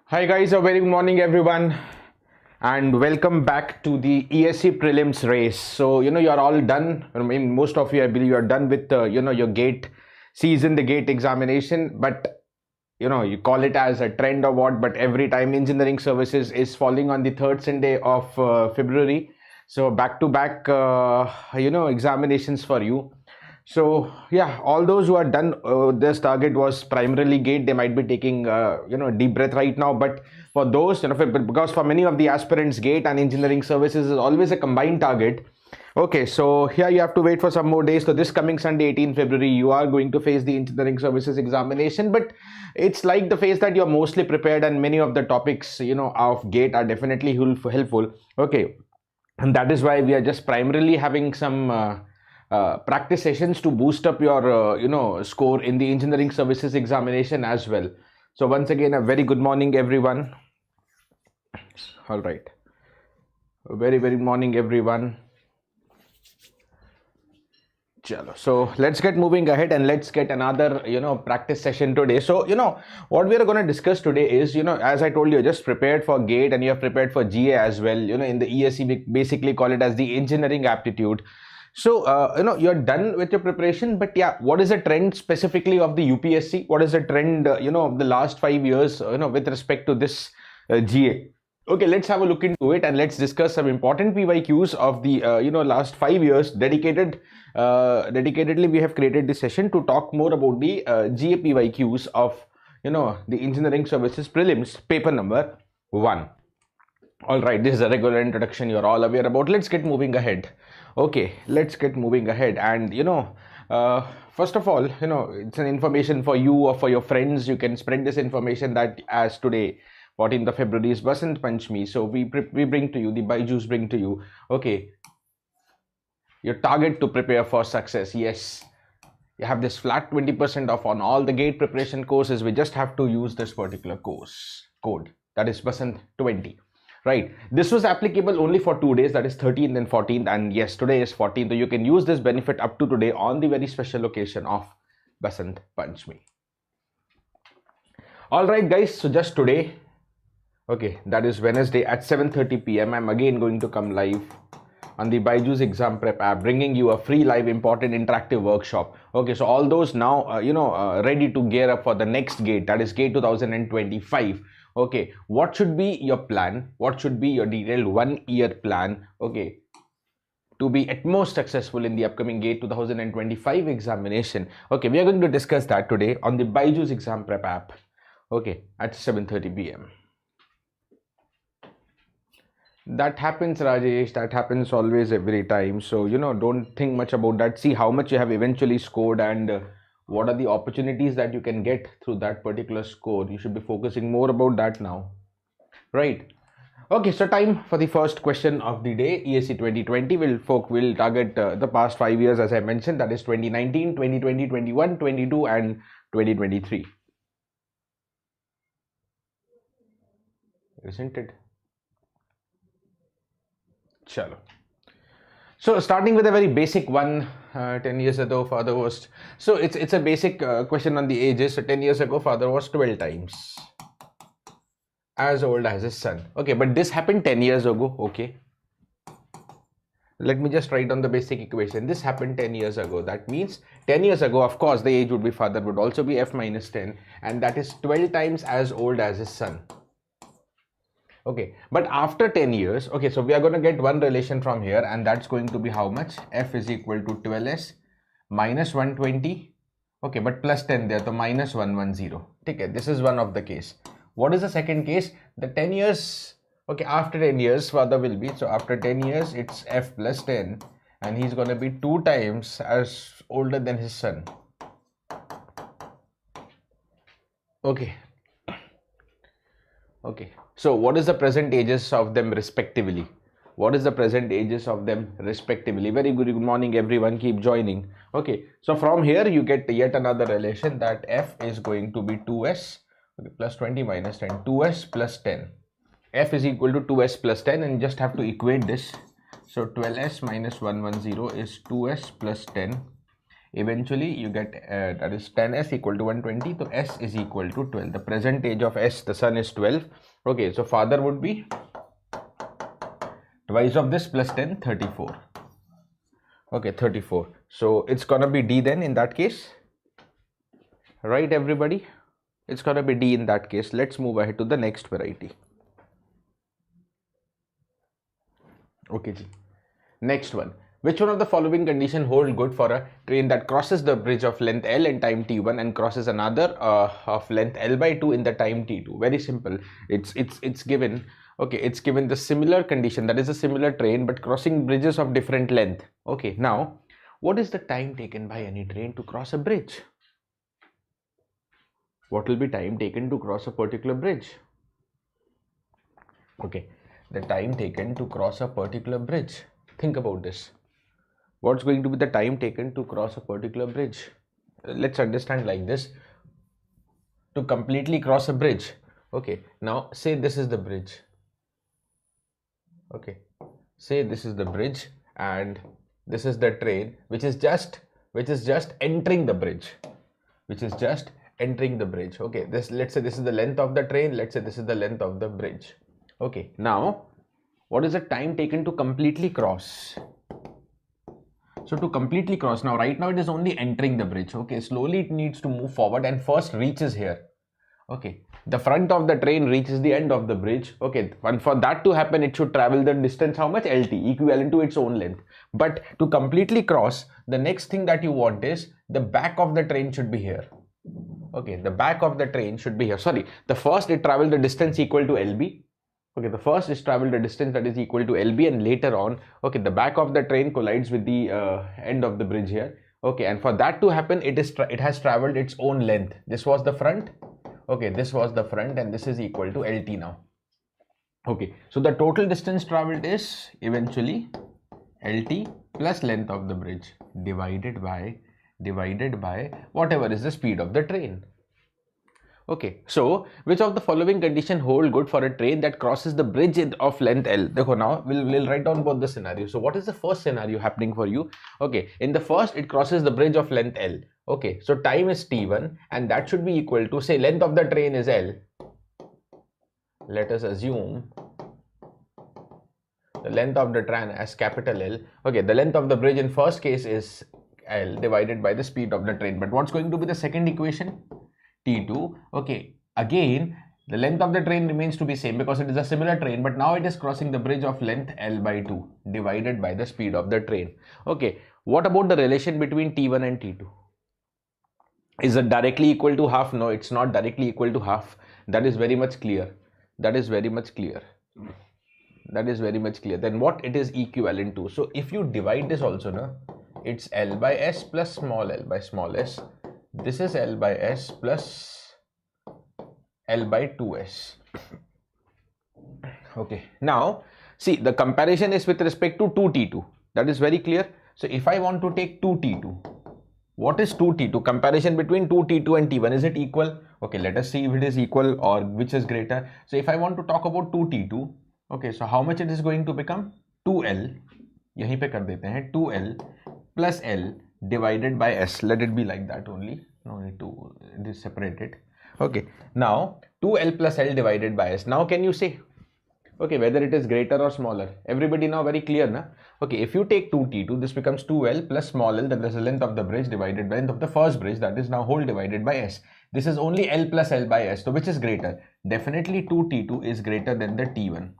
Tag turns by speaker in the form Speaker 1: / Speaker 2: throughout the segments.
Speaker 1: Hi guys, a very good morning everyone and welcome back to the ESE Prelims race. So, you're all done. I mean, most of you, I believe, you're done with, your GATE season, the GATE examination. But, you call it as a trend or what, but every time engineering services is falling on the third Sunday of February. So, back to back, examinations for you. So yeah, all those who are done, this target was primarily GATE. They might be taking deep breath right now. But for those, because for many of the aspirants, GATE and engineering services is always a combined target. Okay, so here you have to wait for some more days. So this coming Sunday, 18 February, you are going to face the engineering services examination. But it's like the phase that you're mostly prepared, and many of the topics of GATE are definitely helpful. Okay, and that is why we are just primarily having some practice sessions to boost up your score in the engineering services examination as well. So once again, a very good morning everyone. All right, a very morning everyone. So let's get moving ahead and let's get another practice session today. So what we are going to discuss today is, as I told you, just prepared for GATE and you have prepared for GA as well. In the ESE we basically call it as the engineering aptitude. So, you're done with your preparation, but yeah, what is the trend specifically of the UPSC? What is the trend, of the last 5 years, with respect to this GA? Okay, let's have a look into it and let's discuss some important PYQs of the, last 5 years. Dedicatedly, we have created this session to talk more about the GA PYQs of, the engineering services prelims, paper number 1. All right, this is a regular introduction you're all aware about. Let's get moving ahead. Okay, let's get moving ahead. And first of all, it's an information for you or for your friends. You can spread this information that as today 14th of February is Basant Panchami, so we bring to you, the Byjus bring to you, okay, your target to prepare for success. Yes, you have this flat 20% off on all the GATE preparation courses. We just have to use this particular course code, that is Basant 20. Right, this was applicable only for 2 days, that is 13th and 14th, and yes, today is 14th, so you can use this benefit up to today on the very special occasion of Basant Panchami. All right guys, so just today, okay, that is Wednesday at 7:30 p.m. I'm again going to come live on the Byjus exam prep app, bringing you a free live important interactive workshop. Okay, so all those now ready to gear up for the next GATE, that is GATE 2025. Okay, what should be your plan? What should be your detailed 1-year plan? Okay, to be at most successful in the upcoming GATE 2025 examination. Okay, we are going to discuss that today on the Byjus exam prep app. Okay, at 7:30 p.m. That happens, Rajesh. That happens always, every time. So don't think much about that. See how much you have eventually scored and what are the opportunities that you can get through that particular score. You should be focusing more about that now, right? Okay, so time for the first question of the day. ESE 2020 will target the past 5 years, as I mentioned, that is 2019, 2020, 21, 22 and 2023, isn't it? Chalo. So starting with a very basic one, 10 years ago father was, so it's a basic question on the ages. So 10 years ago father was 12 times as old as his son. Okay, but this happened 10 years ago. Okay, let me just write on the basic equation. This happened 10 years ago. That means 10 years ago, of course, the age would be father would also be f minus 10, and that is 12 times as old as his son. Okay, but after 10 years, okay, so we are going to get one relation from here, and that's going to be how much? F is equal to 12s minus 120. Okay, but plus 10 there, so minus 110. Okay, this is one of the case. What is the second case? The 10 years, okay, after 10 years, father will be, so after 10 years, it's F plus 10, and he's going to be 2 times as older than his son. Okay. Okay, so what is the present ages of them respectively? What is the present ages of them respectively? Very good morning everyone, keep joining. Okay, so from here you get yet another relation that F is going to be 2s, okay, plus 20 minus 10, 2s plus 10. F is equal to 2s plus 10, and you just have to equate this. So 12s minus 110 is 2s plus 10 eventually you get that is 10s equal to 120, so s is equal to 12. The present age of s, the son, is 12. Okay, so father would be twice of this plus 10, 34. Okay, 34. So it's gonna be D then in that case, right everybody? It's gonna be D in that case. Let's move ahead to the next variety. Okay, ji. Next one. Which one of the following condition hold good for a train that crosses the bridge of length L in time t1 and crosses another of length L by 2 in the time t2? Very simple. It's given. Okay, it's given the similar condition, that is a similar train but crossing bridges of different length. Okay, now what is the time taken by any train to cross a bridge? What will be time taken to cross a particular bridge? Okay, the time taken to cross a particular bridge. Think about this. What's going to be the time taken to cross a particular bridge? Let's understand like this. To completely cross a bridge. Okay, now say this is the bridge. Okay, say this is the bridge and this is the train which is just entering the bridge. Okay, let's say this is the length of the train. Let's say this is the length of the bridge. Okay, now what is the time taken to completely cross? So to completely cross, now right now it is only entering the bridge. Okay, slowly it needs to move forward and first reaches here. Okay, the front of the train reaches the end of the bridge. Okay, and for that to happen, it should travel the distance, how much? LT, equivalent to its own length. But to completely cross, the next thing that you want is the back of the train should be here. Okay, the back of the train should be here. Sorry, the first it traveled the distance equal to LB. Okay, the first is traveled a distance that is equal to LB, and later on, okay, the back of the train collides with the end of the bridge here. Okay, and for that to happen, it has traveled its own length. This was the front. Okay, this was the front and this is equal to LT now. Okay, so the total distance traveled is eventually LT plus length of the bridge divided by whatever is the speed of the train. Okay, so which of the following condition hold good for a train that crosses the bridge of length L? Now we'll write down both the scenarios. So what is the first scenario happening for you? Okay, in the first it crosses the bridge of length L. Okay, so time is t1 and that should be equal to, say, length of the train is L. Let us assume the length of the train as capital L. Okay, the length of the bridge in first case is L divided by the speed of the train. But what's going to be the second equation? T2. Okay, again the length of the train remains to be same because it is a similar train, but now it is crossing the bridge of length L by 2 divided by the speed of the train. Okay, what about the relation between T1 and T2? Is it directly equal to half? No, it's not directly equal to half. That is very much clear. Then what it is equivalent to? So if you divide this also, no, it's L by S plus small l by small s. This is L by S plus L by 2s. Okay, now see, the comparison is with respect to 2T2. That is very clear. So if I want to take 2T2, what is 2T2? Comparison between 2T2 and T1. Is it equal? Okay, let us see if it is equal or which is greater. So if I want to talk about 2T2, okay, so how much it is going to become? 2L. यहीं पे कर देते हैं 2L plus L divided by S. Let it be like that only. No need to separate it. Okay, now 2L plus L divided by S. Now can you say, okay, whether it is greater or smaller? Everybody now very clear, na? Okay, if you take 2T2, this becomes 2L plus small l, that is the length of the bridge divided by length of the first bridge, that is now whole divided by S. This is only L plus L by S. So which is greater? Definitely 2T2 is greater than the T1.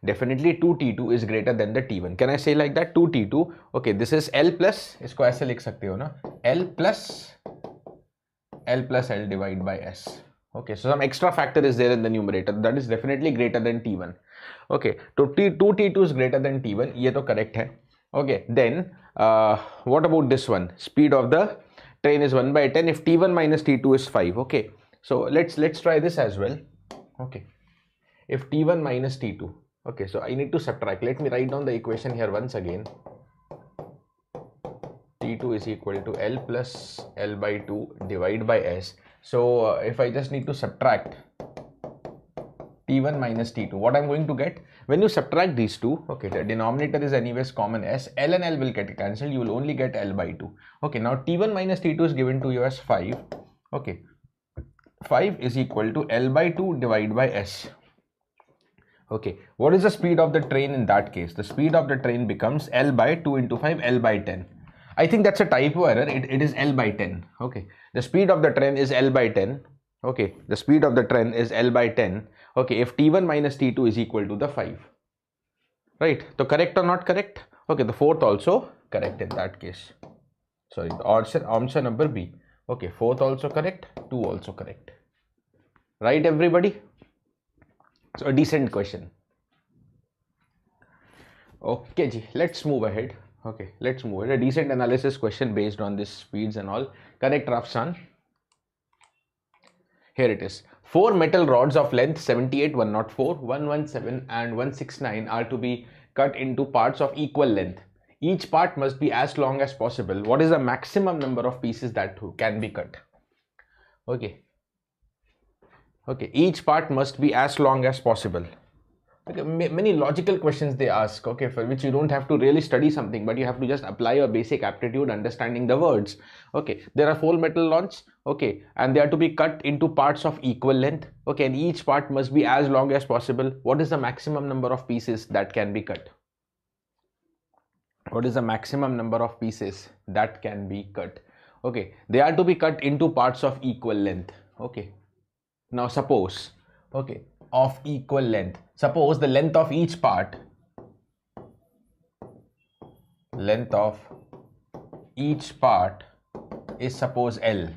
Speaker 1: Definitely 2T2 is greater than the T1. Can I say like that? 2T2. Okay, this is L plus, इसको ऐसे लिख सकते हो ना? L plus L divided by S. Okay, so some extra factor is there in the numerator. That is definitely greater than T1. Okay, so 2T2 is greater than T1. ये तो correct है. Okay, then what about this one? Speed of the train is 1 by 10 if T1 minus T2 is 5. Okay, so let's try this as well. Okay, if T1 minus T2. Okay, so I need to subtract. Let me write down the equation here once again. T2 is equal to L plus L by 2 divided by S. So if I just need to subtract T1 minus T2. What I'm going to get, when you subtract these two, okay, the denominator is anyways common S, L and L will get cancelled, you will only get L by 2. Okay, now T1 minus T2 is given to you as 5. Okay, 5 is equal to L by 2 divided by S. Okay, what is the speed of the train in that case? The speed of the train becomes L by 2 into 5, L by 10. I think that's a typo error, it is L by 10. Okay, the speed of the train is L by 10. Okay, the speed of the train is L by 10. Okay, if T1 minus T2 is equal to the 5. Right, so correct or not correct? Okay, the fourth also correct in that case. Sorry, the option number B. Okay, fourth also correct, 2 also correct. Right, everybody? So a decent question. Okay, ji, let's move ahead. Okay, let's move ahead. A decent analysis question based on this speeds and all. Correct, Rafsan. Here it is. 4 metal rods of length 78, 104, 117 and 169 are to be cut into parts of equal length. Each part must be as long as possible. What is the maximum number of pieces that can be cut? Okay. Okay, each part must be as long as possible. Okay, many logical questions they ask, okay, for which you don't have to really study something, but you have to just apply your basic aptitude, understanding the words. Okay, there are 4 metal rods, okay, and they are to be cut into parts of equal length. Okay, and each part must be as long as possible. What is the maximum number of pieces that can be cut? What is the maximum number of pieces that can be cut? Okay, they are to be cut into parts of equal length. Okay, now suppose, okay, of equal length. Suppose the length of each part, is suppose L,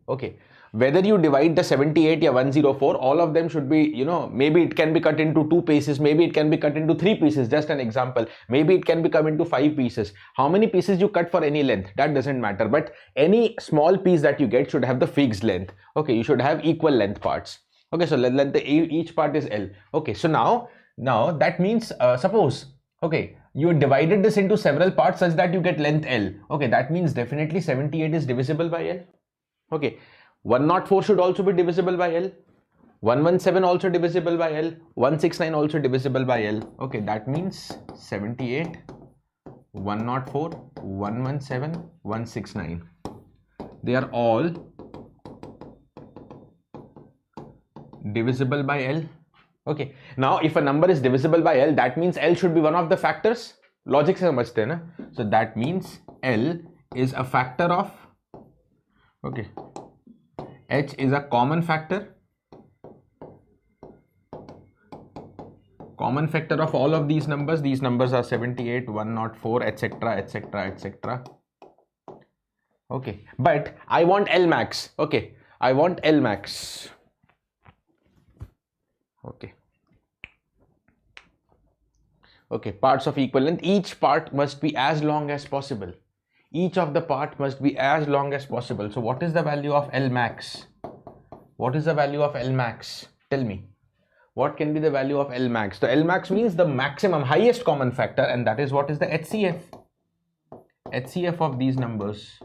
Speaker 1: okay. Whether you divide the 78 or 104, all of them should be, you know, maybe it can be cut into 2 pieces, maybe it can be cut into 3 pieces, just an example. Maybe it can be cut into 5 pieces. How many pieces you cut for any length, that doesn't matter, but any small piece that you get should have the fixed length. Okay, you should have equal length parts. Okay, so length each part is L. Okay, so now that means suppose, okay, you divided this into several parts such that you get length L. Okay, that means definitely 78 is divisible by L. Okay, 104 should also be divisible by L. 117 also divisible by L. 169 also divisible by L. Okay, that means 78, 104, 117, 169. They are all divisible by L. Okay, now if a number is divisible by L, that means L should be one of the factors. Logic se samajhte hai na? So that means L is a factor of, okay, H is a common factor. Common factor of all of these numbers. These numbers are 78, 104, etc, etc, etc. Okay, but I want L max. Okay, I want L max. Okay. Okay, parts of equal length. Each part must be as long as possible. Each of the part must be as long as possible. So what is the value of L max? What is the value of L max? Tell me. What can be the value of L max? The L max means the maximum, highest common factor, and that is what is the HCF. HCF of these numbers.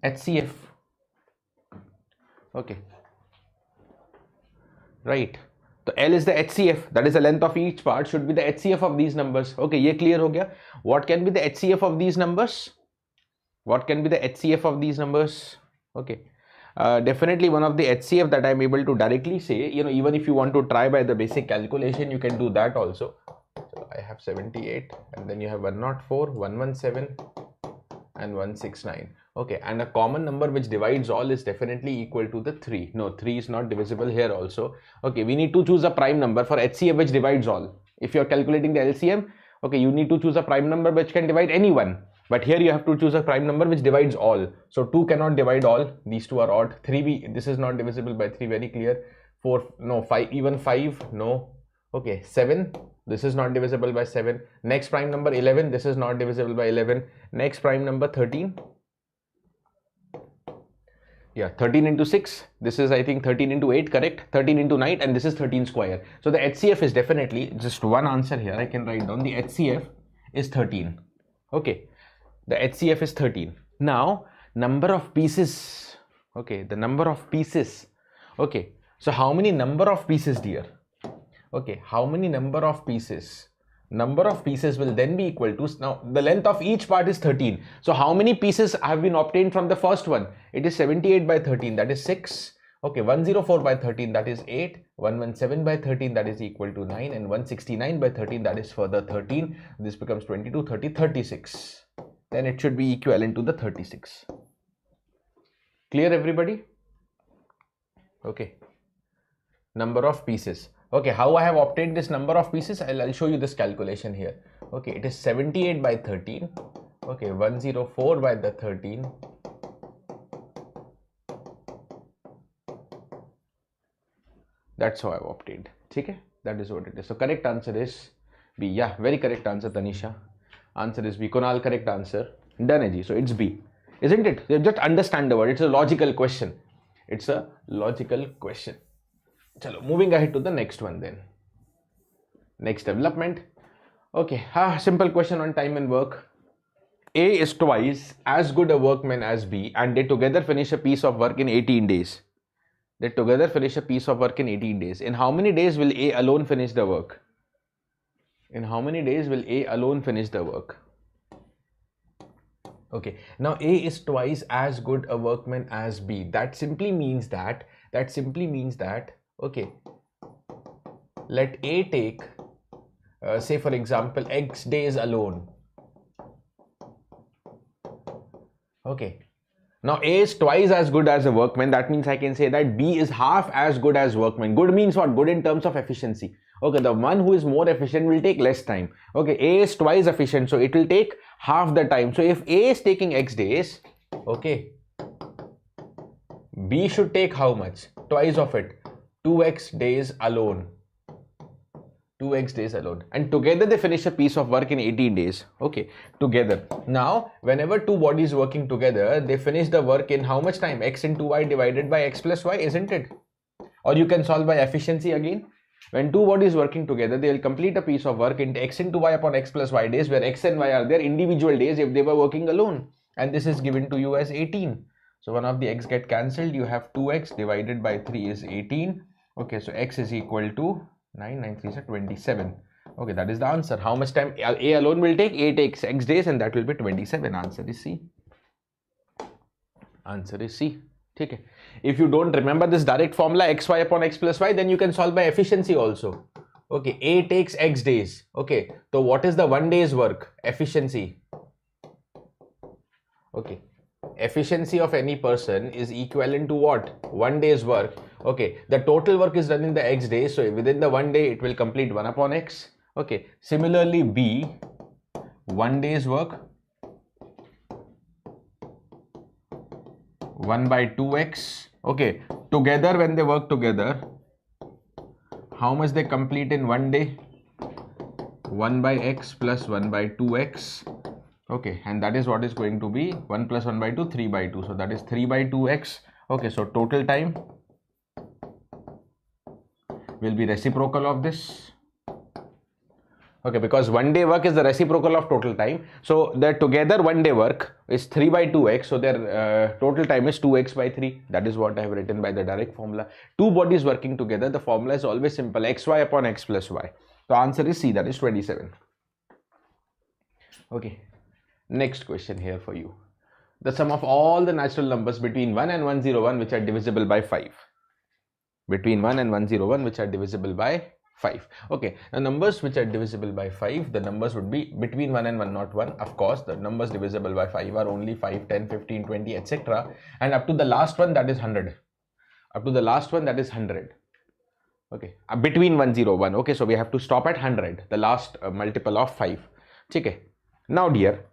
Speaker 1: HCF. Okay. Right. So L is the HCF, that is the length of each part, should be the HCF of these numbers. Okay, ye clear ho gaya? What can be the HCF of these numbers? What can be the HCF of these numbers? Okay, definitely one of the HCF that I am able to directly say, you know, even if you want to try by the basic calculation, you can do that also. So I have 78 and then you have 104, 117 and 169. Okay, and a common number which divides all is definitely equal to the 3. No, 3 is not divisible here also. Okay, we need to choose a prime number for HCF which divides all. If you are calculating the LCM, okay, you need to choose a prime number which can divide any one. But here you have to choose a prime number which divides all. So 2 cannot divide all. These two are odd. 3, this is not divisible by 3, very clear. 4, no, 5, even 5, no. Okay, 7, this is not divisible by 7. Next prime number 11, this is not divisible by 11. Next prime number 13. Yeah, 13 into 6, this is I think 13 into 8, correct? 13 into 9, and this is 13 square. So the HCF is definitely, just one answer here, I can write down, the HCF is 13. Okay, the HCF is 13. Now, number of pieces, Okay, the number of pieces. Okay, so how many number of pieces, dear? Okay, how many number of pieces? Number of pieces will then be equal to, now the length of each part is 13. So how many pieces have been obtained from the first one? It is 78 by 13, that is 6. Okay, 104 by 13, that is 8. 117 by 13, that is equal to 9. And 169 by 13, that is further 13. This becomes 22, 30, 36. Then it should be equivalent to the 36. Clear, everybody? Okay. Number of pieces. Okay, how I have obtained this number of pieces? I'll show you this calculation here. Okay, it is 78 by 13. Okay, 104 by the 13. That's how I've obtained. Okay, that is what it is. So correct answer is B. Yeah, very correct answer, Tanisha. Answer is B. Kunal, correct answer. Done, Eji. So it's B. Isn't it? You just understand the word. It's a logical question. It's a logical question. Chalo, moving ahead to the next one then. Next development. Okay, simple question on time and work. A is twice as good a workman as B, and they together finish a piece of work in 18 days. They together finish a piece of work in 18 days. In how many days will A alone finish the work? In how many days will A alone finish the work? Okay, now A is twice as good a workman as B. That simply means that, okay, let A take, say for example, X days alone. Okay, now A is twice as good as a workman. That means I can say that B is half as good as workman. Good means what? Good in terms of efficiency. Okay, the one who is more efficient will take less time. Okay, A is twice efficient, so it will take half the time. So if A is taking X days, okay, B should take how much? Twice of it. 2x days alone. 2x days alone. And together they finish a piece of work in 18 days. Okay, together. Now, whenever two bodies working together, they finish the work in how much time? X into y divided by x plus y, isn't it? Or you can solve by efficiency again. When two bodies working together, they will complete a piece of work in x into y upon x plus y days, where x and y are their individual days if they were working alone. And this is given to you as 18. So one of the x get cancelled. You have 2x divided by 3 is 18. Okay, so x is equal to 9, 9, 3 is 27. Okay, that is the answer. How much time A alone will take? A takes x days, and that will be 27. Answer is C. Answer is C. Okay. If you don't remember this direct formula xy upon x plus y, then you can solve by efficiency also. Okay, A takes x days. Okay, so what is the 1 day's work? Efficiency. Okay, efficiency of any person is equivalent to what? 1 day's work. Okay, the total work is done in the x days, so within the 1 day it will complete 1 upon x. Okay, similarly B, 1 day's work, 1 by 2x. Okay, together when they work together, how much they complete in 1 day? 1 by x plus 1 by 2x. Okay, and that is what is going to be 1 plus 1 by 2, 3 by 2. So that is 3 by 2x. Okay, so total time will be reciprocal of this. Okay, because 1 day work is the reciprocal of total time. So their together 1 day work is 3 by 2x. So their total time is 2x by 3. That is what I have written by the direct formula. Two bodies working together, the formula is always simple. xy upon x plus y. So answer is C, that is 27. Okay, next question here for you. The sum of all the natural numbers between 1 and 101 which are divisible by 5. Between 1 and 101 which are divisible by 5. Okay, the numbers which are divisible by 5, the numbers would be between 1 and 101. Of course, the numbers divisible by 5 are only 5, 10, 15, 20, etc. And up to the last one, that is 100. Up to the last one, that is 100. Okay, between 101. Okay, so we have to stop at 100, the last multiple of 5. Okay. Now, dear,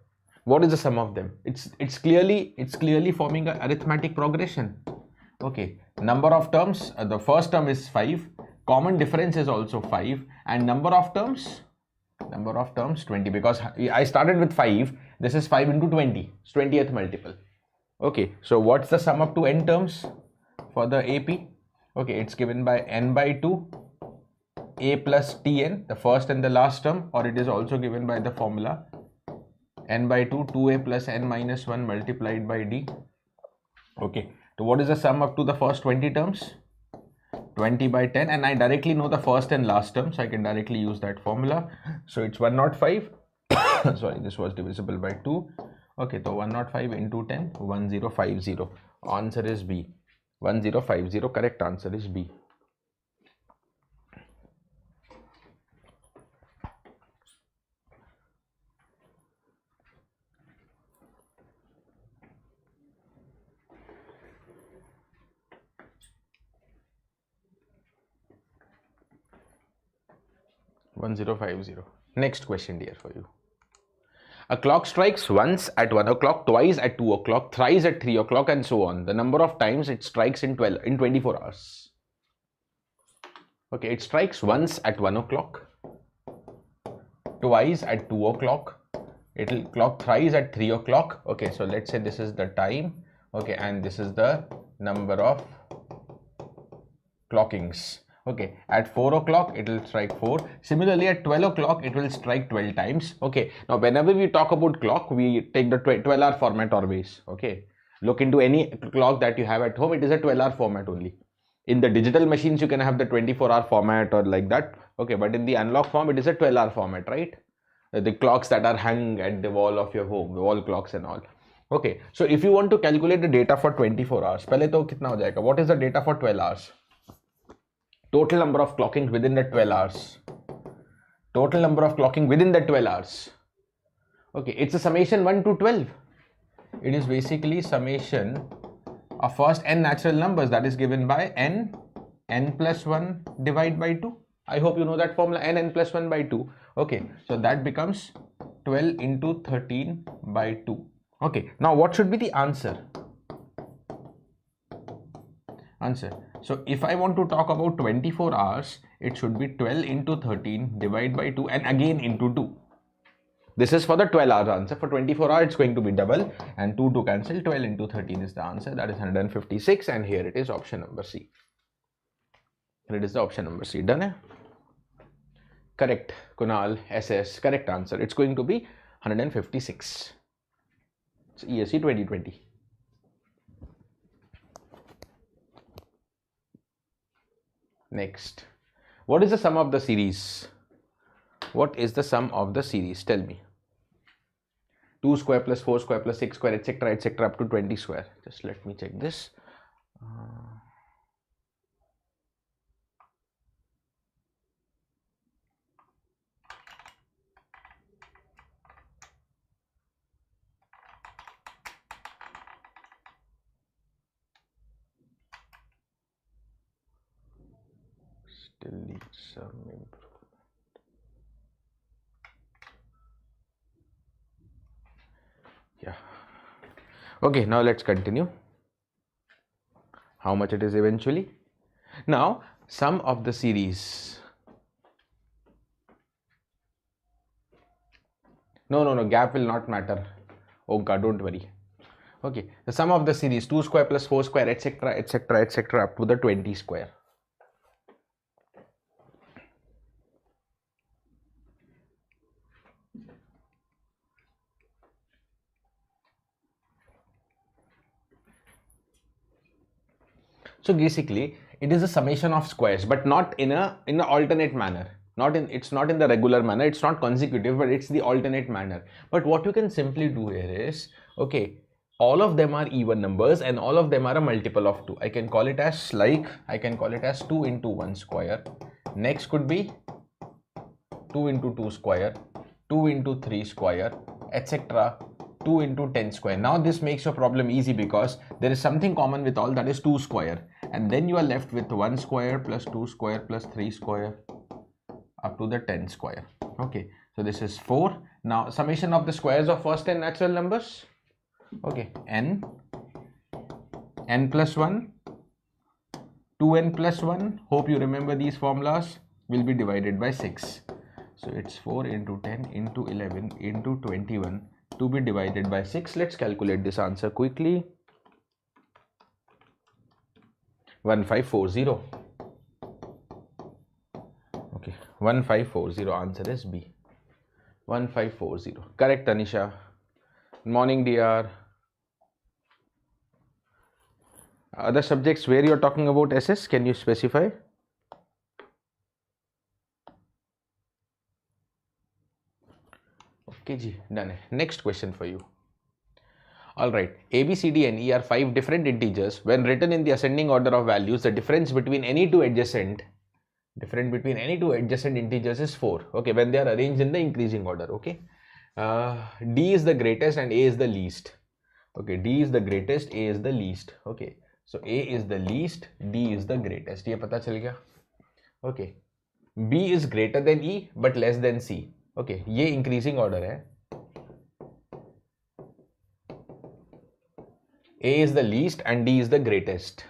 Speaker 1: what is the sum of them? It's clearly forming an arithmetic progression. Okay, number of terms, the first term is 5. Common difference is also 5, and number of terms 20, because I started with 5. This is 5 into 20. It's 20th multiple. Okay, so what's the sum up to n terms for the AP? Okay, it's given by n by 2 a plus tn, the first and the last term, or it is also given by the formula n by 2 2a plus n minus 1 multiplied by d. Okay, So what is the sum up to the first 20 terms? 20 by 10, and I directly know the first and last term, so I can directly use that formula. So it's 105. Sorry, this was divisible by 2. Okay, so 105 into 10, 1050. Answer is B. 1050. Correct answer is B. Next question, dear, for you. A clock strikes once at 1 o'clock, twice at 2 o'clock, thrice at 3 o'clock, and so on. The number of times it strikes in 24 hours. Okay, it strikes once at 1 o'clock, twice at 2 o'clock, it will clock thrice at 3 o'clock. Okay, so let's say this is the time. Okay, and this is the number of clockings. Okay, at 4 o'clock it will strike 4. Similarly, at 12 o'clock it will strike 12 times. Okay, now whenever we talk about clock, we take the 12-hour format always. Okay, look into any clock that you have at home, it is a 12-hour format only. In the digital machines you can have the 24-hour format or like that. Okay, but in the analog form it is a 12-hour format, right? The clocks that are hung at the wall of your home, the wall clocks and all. Okay, so if you want to calculate the data for 24 hours, pehle to kitna ho jayega? What is the data for 12 hours? Total number of clockings within the 12 hours. Total number of clocking within the 12 hours. Okay, it's a summation 1 to 12. It is basically summation of first n natural numbers, that is given by n plus 1 divided by 2. I hope you know that formula, n plus 1 by 2. Okay, so that becomes 12 into 13 by 2. Okay, now what should be the answer? So if I want to talk about 24 hours, it should be 12 into 13 divided by 2 and again into 2. This is for the 12 hours answer. For 24 hours, it's going to be double and 2 to cancel. 12 into 13 is the answer. That is 156, and here it is option number C. Here it is the option number C. Done? Correct, Kunal, SS. Correct answer. It's going to be 156. It's ESE 2020. Next, what is the sum of the series? What is the sum of the series? Tell me. 2 square plus 4 square plus 6 square, etc., up to 20 square. Just let me check this. Still needs some improvement. Yeah. Okay, now let's continue. How much it is eventually? Now, sum of the series. No, gap will not matter. Omkar, don't worry. Okay, the sum of the series 2 square plus 4 square, etc., up to the 20 square. So basically, it is a summation of squares, but not in a alternate manner. It's not in the regular manner. It's not consecutive, but it's the alternate manner. But what you can simply do here is, okay, all of them are even numbers and all of them are a multiple of 2. I can call it as 2 into 1 square. Next could be 2 into 2 square, 2 into 3 square, etc. 2 into 10 square. Now this makes your problem easy because there is something common with all, that is 2 square, and then you are left with 1 square plus 2 square plus 3 square up to the 10 square. Okay, so this is 4. Now summation of the squares of first 10 natural numbers. Okay, n plus 1, 2n plus 1, hope you remember these formulas, will be divided by 6. So it's 4 into 10 into 11 into 21 to be divided by 6. Let's calculate this answer quickly. 1540. Okay, 1540. Answer is B. 1540. Correct, Anisha. Good morning, dear. Other subjects where you're talking about SS, can you specify? Okay, ji, done. Next question for you. Alright, A, B, C, D and E are 5 different integers. When written in the ascending order of values, the difference between any two adjacent integers is 4. Okay, when they are arranged in the increasing order. Okay, D is the greatest and A is the least. Okay, D is the greatest, A is the least. Okay, so A is the least, D is the greatest. ये पता चल गया. Okay, B is greater than E but less than C. Okay, ये increasing order है. A is the least and D is the greatest.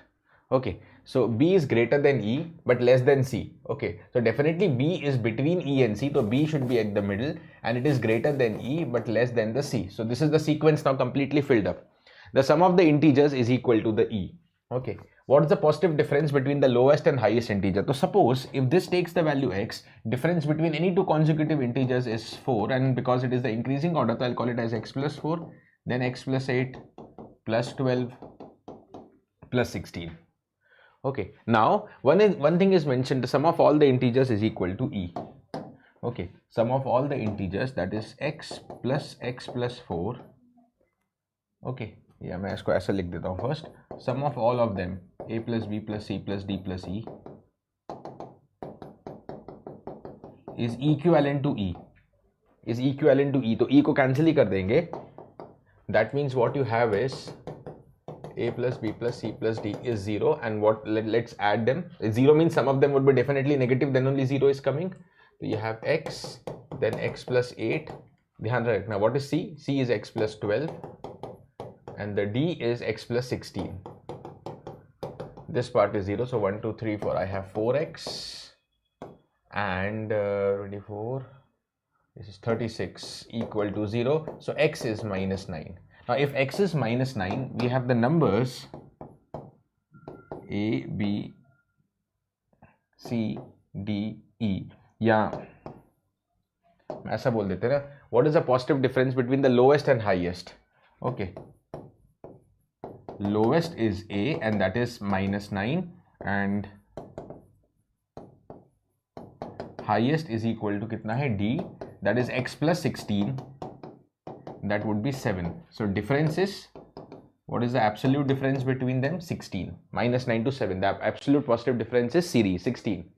Speaker 1: Okay, so B is greater than E but less than C. Okay, so definitely B is between E and C, so B should be at the middle, and it is greater than E but less than the C. So this is the sequence now completely filled up. The sum of the integers is equal to the E. Okay, what is the positive difference between the lowest and highest integer? So suppose if this takes the value x, difference between any two consecutive integers is 4, and because it is the increasing order, so I'll call it as x plus 4, then x plus 8 plus 12 plus 16. Okay, now one thing is mentioned, the sum of all the integers is equal to E. Okay, sum of all the integers, that is x plus 4. Okay, yeah, मैं इसको ऐसा लिख देता हूँ first. Sum of all of them, a plus b plus c plus d plus e, is equivalent to E. Is equivalent to E. तो E को cancel ही कर देंगे. That means what you have is a plus b plus c plus d is 0, and what let's add them. 0 means some of them would be definitely negative, then only 0 is coming. So you have x, then x plus 8. ध्यान रखना, what is c? C is x plus 12 and the d is x plus 16. This part is 0, so 1 2 3 4, I have 4x and 24, this is 36 equal to 0. So x is minus 9. Now if x is minus 9, we have the numbers a, b, c, d, e. Yeah, ऐसा बोल देते ना. What is the positive difference between the lowest and highest? Okay, lowest is a and that is minus 9, and highest is equal to कितना है d, that is x plus 16, that would be 7. So difference is, what is the absolute difference between them? 16. Minus 9 to 7, the absolute positive difference is series 16.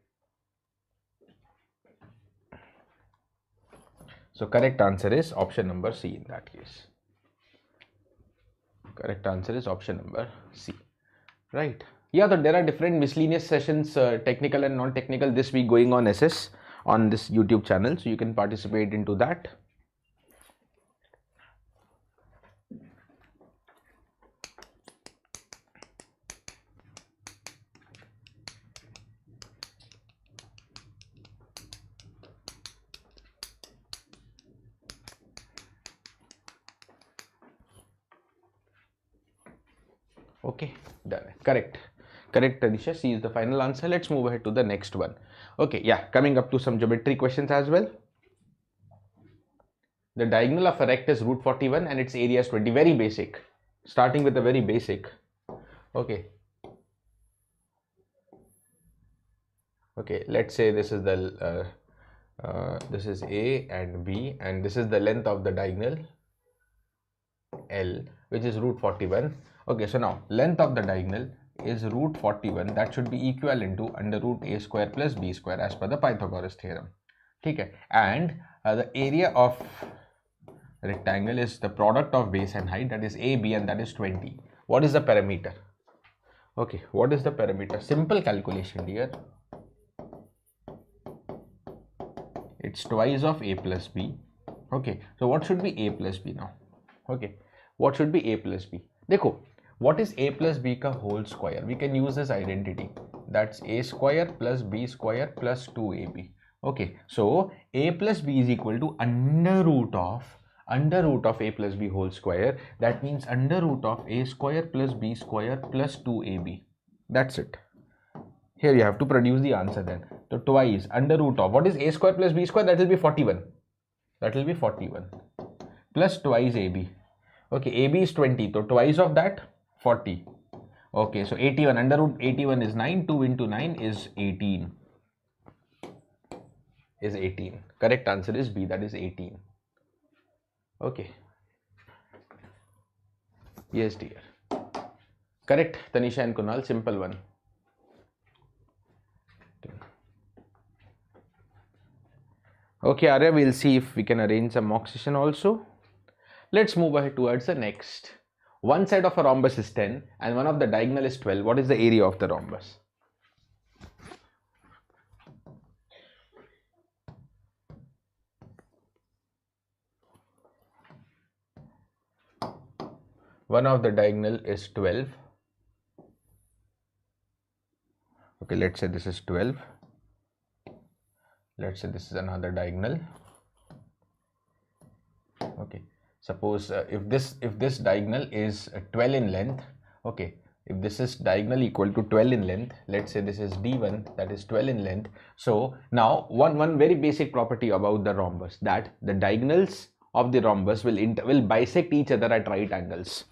Speaker 1: So correct answer is option number C in that case. Correct answer is option number C. Right. Yeah, so there are different miscellaneous sessions, technical and non-technical, this week going on SS on this YouTube channel. So you can participate into that. Okay, done. Correct, Tanisha. C is the final answer. Let's move ahead to the next one. Okay, yeah, coming up to some geometry questions as well. The diagonal of a rect is root 41 and its area is 20. Very basic. Starting with a very basic. Okay. Okay, let's say this is the this is A and B, and this is the length of the diagonal L, which is root 41. Okay, so now length of the diagonal is root 41, that should be equivalent to under root a square plus b square as per the Pythagoras theorem. Okay, and the area of rectangle is the product of base and height, that is AB, and that is 20. What is the parameter? Okay, what is the parameter? Simple calculation here. It's twice of a plus b. Okay, so what should be a plus b now? Okay, what should be a plus b? देखो, what is a plus b का whole square? We can use this identity. That's a square plus b square plus 2ab. Okay, so a plus b is equal to under root of a plus b whole square. That means under root of a square plus b square plus 2ab. That's it. Here you have to produce the answer then. So twice under root of, what is a square plus b square? That will be 41. That will be 41 plus twice ab. Okay, AB is 20, so twice of that 40. Okay, so 81, under root 81 is 9, 2 into 9 is 18. Is 18. Correct answer is B, that is 18. Okay. Yes, dear. Correct, Tanisha and Kunal, simple one. Okay, Arya, we'll see if we can arrange some mock session also. Let's move ahead towards the next. One side of a rhombus is 10 and one of the diagonal is 12. What is the area of the rhombus? One of the diagonal is 12. Okay, let's say this is 12. Let's say this is another diagonal. Okay, suppose if this diagonal is 12 in length, okay, if this is diagonal equal to 12 in length, let's say this is D1, that is 12 in length. So now one very basic property about the rhombus, that the diagonals of the rhombus will bisect each other at right angles.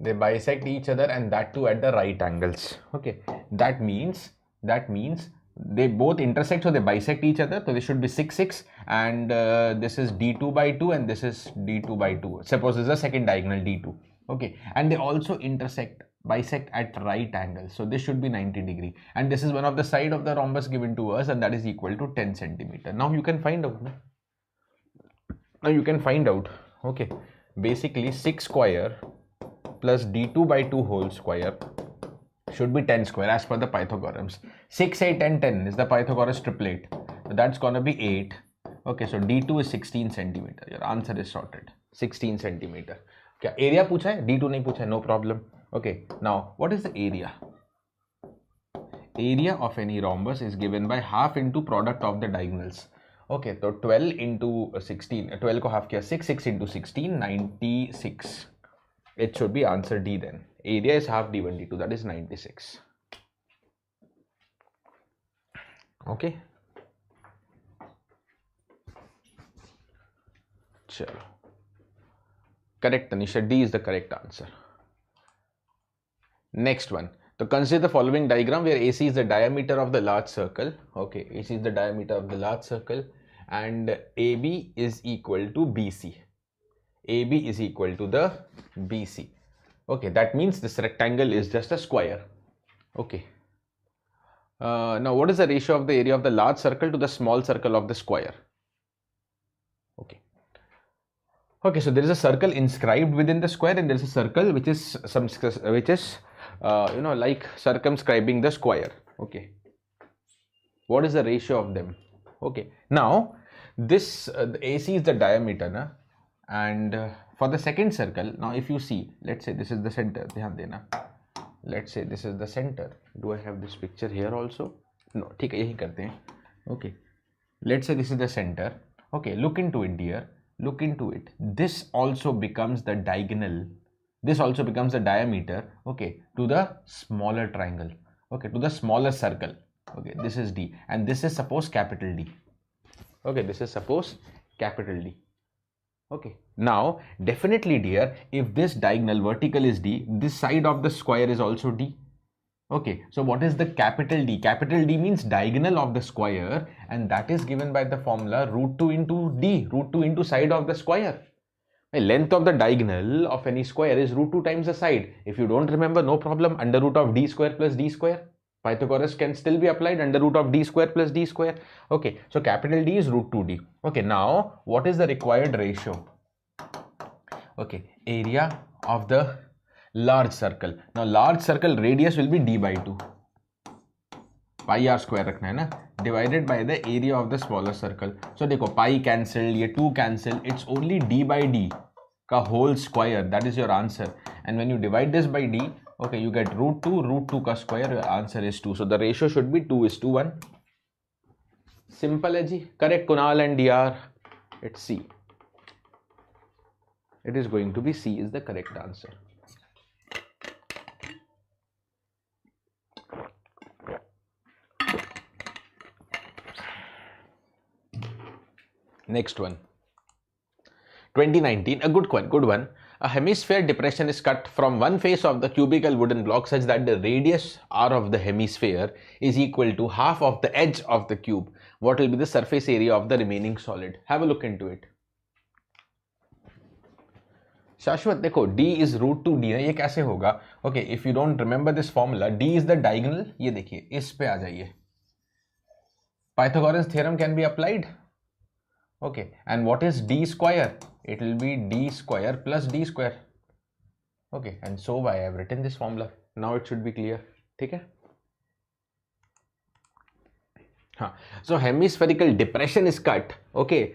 Speaker 1: They bisect each other, and that too at the right angles. Okay, that means they both intersect, so they bisect each other, so this should be 6 6, and this is D2 by 2 and this is D2 by 2. Suppose this is the second diagonal D2. Okay, and they also bisect at right angles, so this should be 90 degree, and this is one of the side of the rhombus given to us, and that is equal to 10 centimeter. Now you can find out. Okay, basically 6 square plus D2 by 2 whole square should be 10 square as per the Pythagoreans. 6, 8 and 10 is the Pythagoras triplet. So that's gonna be 8. Okay, so D2 is 16 centimeter. Your answer is sorted. 16 centimeter. Okay, area पूछा है, D2 नहीं पूछा है, no problem. Okay, now what is the area? Area of any rhombus is given by half into product of the diagonals. Okay, so 12 into 16, 12 को half किया 6, 6 into 16, 96. It should be answer D then. Area is half D1 D2, that is 96. Okay. Chalo. Correct, Tanisha. D is the correct answer. Next one. So consider the following diagram where AC is the diameter of the large circle. Okay, AC is the diameter of the large circle and AB is equal to BC. AB is equal to the BC. Okay, that means this rectangle is just a square. Okay. Now what is the ratio of the area of the large circle to the small circle of the square? Okay. Okay, so there is a circle inscribed within the square and there is a circle which is like circumscribing the square. Okay. What is the ratio of them? Okay. Now this the AC is the diameter, na? And for the second circle, now if you see, let's say this is the center, dhyan dena. Let's say this is the center. Do I have this picture here also? No, ठीक है, यही करते हैं. Okay, let's say this is the center. Okay, look into it, dear. Look into it. This also becomes the diagonal. This also becomes the diameter. Okay, to the smaller triangle. Okay, to the smaller circle. Okay, this is D, and this is suppose capital D. Okay, this is suppose capital D. Okay, now definitely, dear, if this diagonal vertical is D, this side of the square is also D. Okay, so what is the capital D? Capital D means diagonal of the square, and that is given by the formula root 2 into D, root 2 into side of the square. The length of the diagonal of any square is root 2 times the side. If you don't remember, no problem, under root of D square plus D square. Pythagoras can still be applied, under root of D square plus D square. Okay, so capital D is root 2D. Okay, now what is the required ratio? Okay, area of the large circle. Now large circle radius will be D by 2. Pi r square रखना है ना, divided by the area of the smaller circle. So देखो pi cancel, ये 2 cancel, it's only D by D का whole square. That is your answer. And when you divide this by D, okay, you get root 2 का square. Your answer is 2. So the ratio should be 2:1. Simple है जी. Correct, Kunal and DR. It's C. It is going to be C is the correct answer. Next one. 2019, a good one. A hemisphere depression is cut from one face of the cubical wooden block such that the radius r of the hemisphere is equal to half of the edge of the cube. What will be the surface area of the remaining solid? Have a look into it. शाश्वत देखो, d is root 2d है, ये कैसे होगा? Okay, if you don't remember this formula, d is the diagonal. ये देखिए, इस पे आ जाइए. Pythagoras theorem can be applied. Okay, and what is d square? It will be d square plus d square. Okay, and so I have written this formula. Now it should be clear. ठीक है? So hemispherical depression is cut, okay,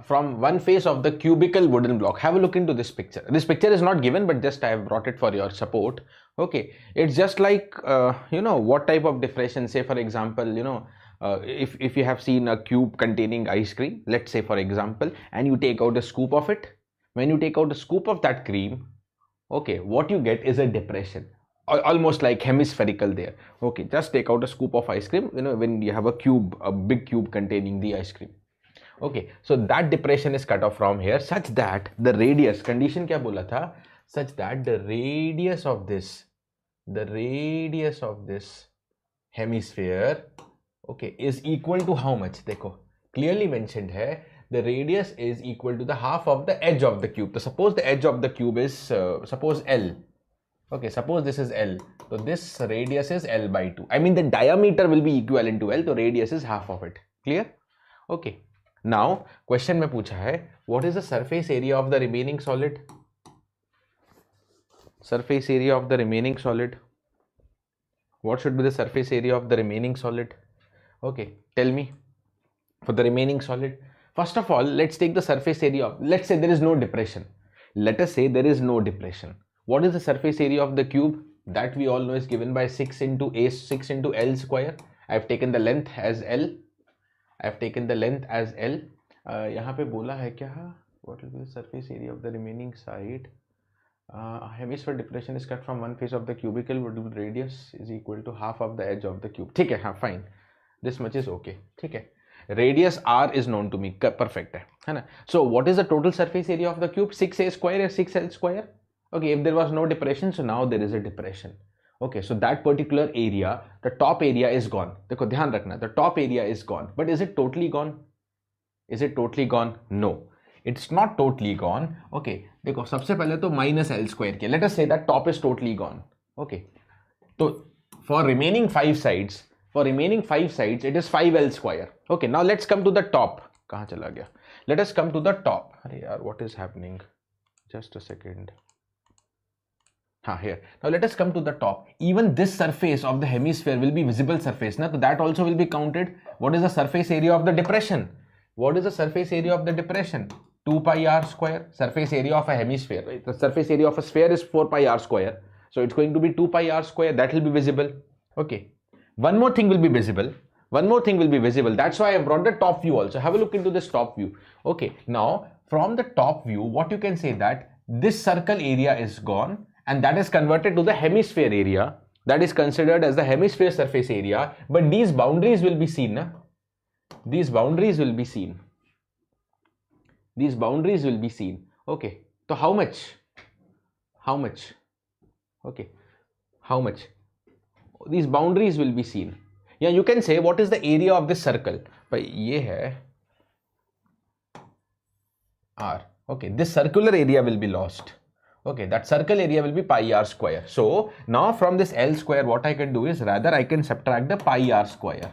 Speaker 1: from one face of the cubical wooden block. Have a look into this picture. This picture is not given, but just I have brought it for your support. Okay, it's just like what type of depression. Say for example, if you have seen a cube containing ice cream, let's say for example, and you take out a scoop of it. When you take out a scoop of that cream, okay, what you get is a depression. Almost like hemispherical there. Okay, just take out a scoop of ice cream, when you have a big cube containing the ice cream. Okay, so that depression is cut off from here such that the radius, condition kya bola tha, such that the radius of this hemisphere, okay, is equal to how much? Dekho, clearly mentioned hai, the radius is equal to the half of the edge of the cube. So suppose the edge of the cube is suppose L. Okay, suppose this is L, so this radius is L by 2. I mean the diameter will be equivalent to L, so radius is half of it. Clear? Okay. Now, question में पूछा है, what is the surface area of the remaining solid? Surface area of the remaining solid. What should be the surface area of the remaining solid? Okay, tell me. For the remaining solid. First of all, let's take the surface area of, let's say there is no depression. Let us say there is no depression. What is the surface area of the cube? That we all know is given by 6 into L square. I have taken the length as L. यहाँ पे बोला है क्या? What will be the surface area of the remaining side? Hemisphere depression is cut from one face of the cubical with radius is equal to half of the edge of the cube. ठीक है, हाँ, fine. This much is okay. ठीक है. Radius r is known to me. Perfect है ना? So what is the total surface area of the cube? 6a square or 6l square? Okay, if there was no depression, so now there is a depression. Okay, so that particular area, the top area is gone. देखो ध्यान रखना, the top area is gone. But is it totally gone? Is it totally gone? No, it's not totally gone. Okay, देखो सबसे पहले तो minus L square किया. Let us say that top is totally gone. Okay, so for remaining 5 sides, it is 5L square. Okay, now let's come to the top. कहाँ चला गया? Let us come to the top. अरे यार, what is happening? Just a second. Here. Now let us come to the top. Even this surface of the hemisphere will be visible surface. Now, so that also will be counted. What is the surface area of the depression? 2 pi r square. Surface area of a hemisphere. Right? The surface area of a sphere is 4 pi r square. So it's going to be 2 pi r square. That will be visible. Okay. One more thing will be visible. That's why I brought the top view also. Have a look into this top view. Okay. Now, from the top view, what you can say that this circle area is gone. And that is converted to the hemisphere area. That is considered as the hemisphere surface area. But these boundaries will be seen. Na? These boundaries will be seen. Okay. So how much? Okay. How much? These boundaries will be seen. Yeah, you can say what is the area of this circle? But ye hai R. Okay. This circular area will be lost. Okay, that circle area will be pi r square. So now from this L square, what I can do is rather I can subtract the pi r square.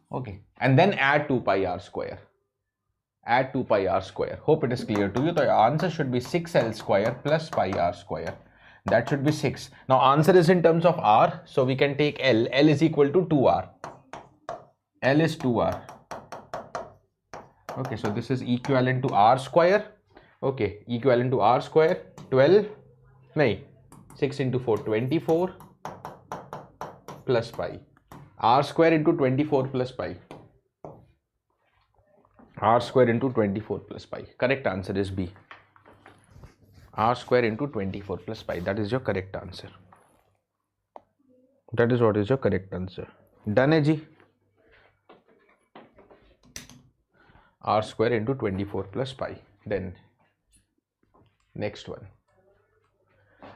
Speaker 1: Okay, and then add 2 pi r square. Hope it is clear to you. So your answer should be 6L square plus pi r square. That should be 6. Now answer is in terms of r. So we can take L. L is equal to 2r. L is 2r. Okay, so this is equivalent to r square. Okay, equivalent to r square, 12, nahi, 6 into 4, 24 plus pi. R square into 24 plus pi. R square into 24 plus pi. Correct answer is B. R square into 24 plus pi. That is your correct answer. That is what is your correct answer. Done hai ji. r square into 24 plus pi. Then next one.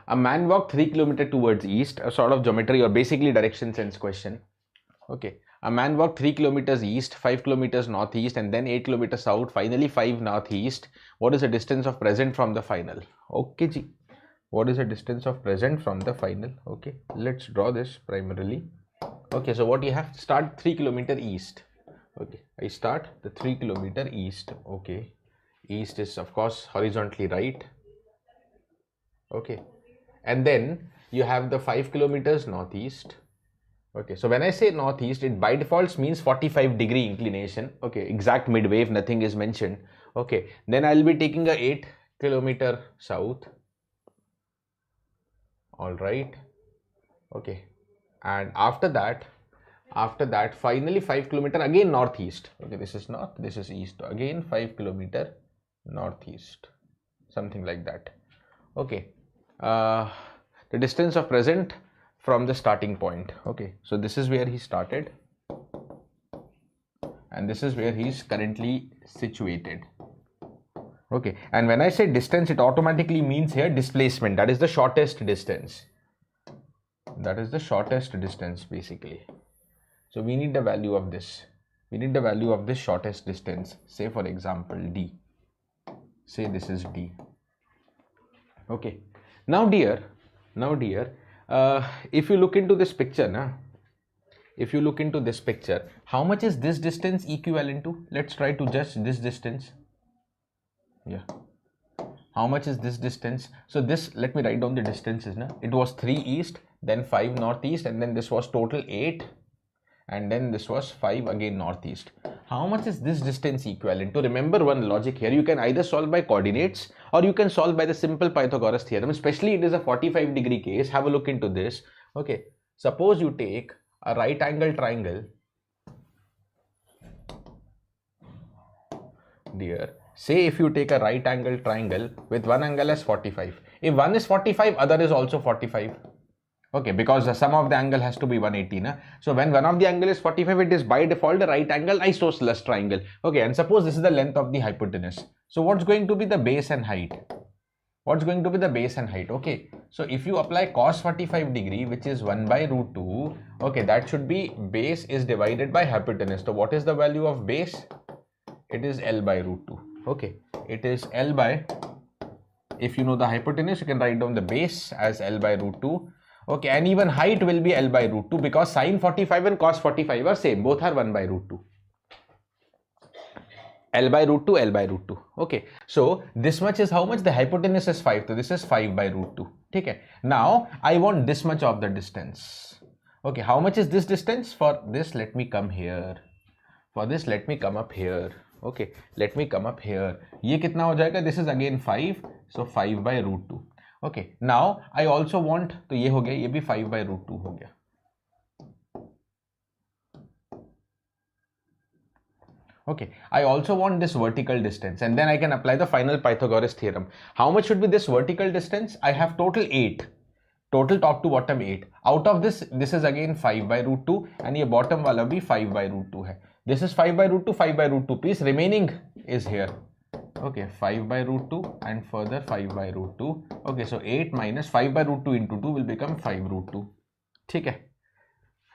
Speaker 1: A man walked 3 kilometers towards east, a sort of geometry or basically direction sense question. Okay, a man walked 3 kilometers east, 5 kilometers northeast, and then 8 kilometers south, finally 5 northeast. What is the distance of present from the final? Okay, ji. What is the distance of present from the final? Okay, let's draw this primarily. Okay, so what you have to start 3 kilometer east. Okay, I start the 3 kilometer east. Okay, east is of course horizontally right. Okay, and then you have the 5 kilometers northeast. Okay, so when I say northeast, it by default means 45-degree inclination. Okay, exact midwave, nothing is mentioned. Okay, then I'll be taking a 8 kilometer south. All right. Okay, and after that finally 5 kilometer again northeast. Okay, this is north, this is east. Again 5 kilometer northeast, something like that. Okay, the distance of present from the starting point. Okay, so this is where he started and this is where he is currently situated. Okay, and when I say distance, it automatically means here displacement. That is the shortest distance. That is the shortest distance basically. So we need the value of this. We need the value of this shortest distance. Say for example d. Say this is d. Okay. Now dear, if you look into this picture, if you look into this picture, how much is this distance equivalent to? Let's try to judge this distance. Yeah. How much is this distance? So this, let me write down the distances. It was 3 east, then 5 northeast, and then this was total 8. And then this was 5 again northeast. How much is this distance equivalent to? Remember one logic here. You can either solve by coordinates or you can solve by the simple Pythagoras theorem. Especially it is a 45-degree case. Have a look into this. Okay. Suppose you take a right angle triangle. Dear, say if you take a right angle triangle with one angle as 45. If one is 45, other is also 45. Okay, because the sum of the angle has to be 180. So when one of the angle is 45, it is by default a right angle isosceles triangle. Okay, and suppose this is the length of the hypotenuse. So what's going to be the base and height? What's going to be the base and height? Okay, so if you apply cos 45 degree, which is 1 by root 2, okay, that should be base is divided by hypotenuse. So what is the value of base? It is L by root 2. Okay, it is L by, if you know the hypotenuse, you can write down the base as L by root 2. Okay, and even height will be L by root 2 because sin 45 and cos 45 are same. Both are 1 by root 2. L by root 2, L by root 2. Okay, so this much is how much? The hypotenuse is 5. So this is 5 by root 2. Okay, now I want this much of the distance. Okay, how much is this distance? For this, let me come here. For this, let me come up here. Okay, let me come up here. Ye kitna ho jayega? This is again 5. So 5 by root 2. Okay, now I also want, तो ये हो गया, ये भी 5 by root 2 हो गया. Okay, I also want this vertical distance and then I can apply the final Pythagoras theorem. How much should be this vertical distance? I have total 8. Total top to bottom 8. Out of this, this is again 5 by root 2 and ये bottom वाला भी 5 by root 2 है. This is 5 by root 2, 5 by root 2 piece. Remaining is here. Okay, 5 by root 2 and further 5 by root 2. Okay, so 8 minus 5 by root 2 into 2 will become 5 root 2. Okay.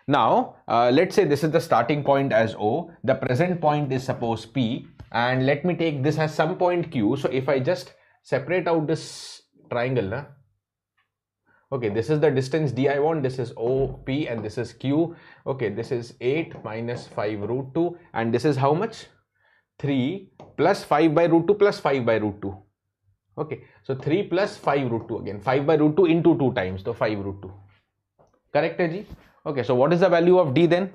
Speaker 1: Now, let's say this is the starting point as O. The present point is suppose P. And let me take this as some point Q. So if I just separate out this triangle, okay, this is the distance D I want. This is OP and this is Q. Okay, this is 8 minus 5 root 2. And this is how much? 3 plus 5 by root 2 plus 5 by root 2. Okay, so 3 plus 5 root 2 again. 5 by root 2 into 2 times. So 5 root 2. Correct, Ji? Okay, so what is the value of D then?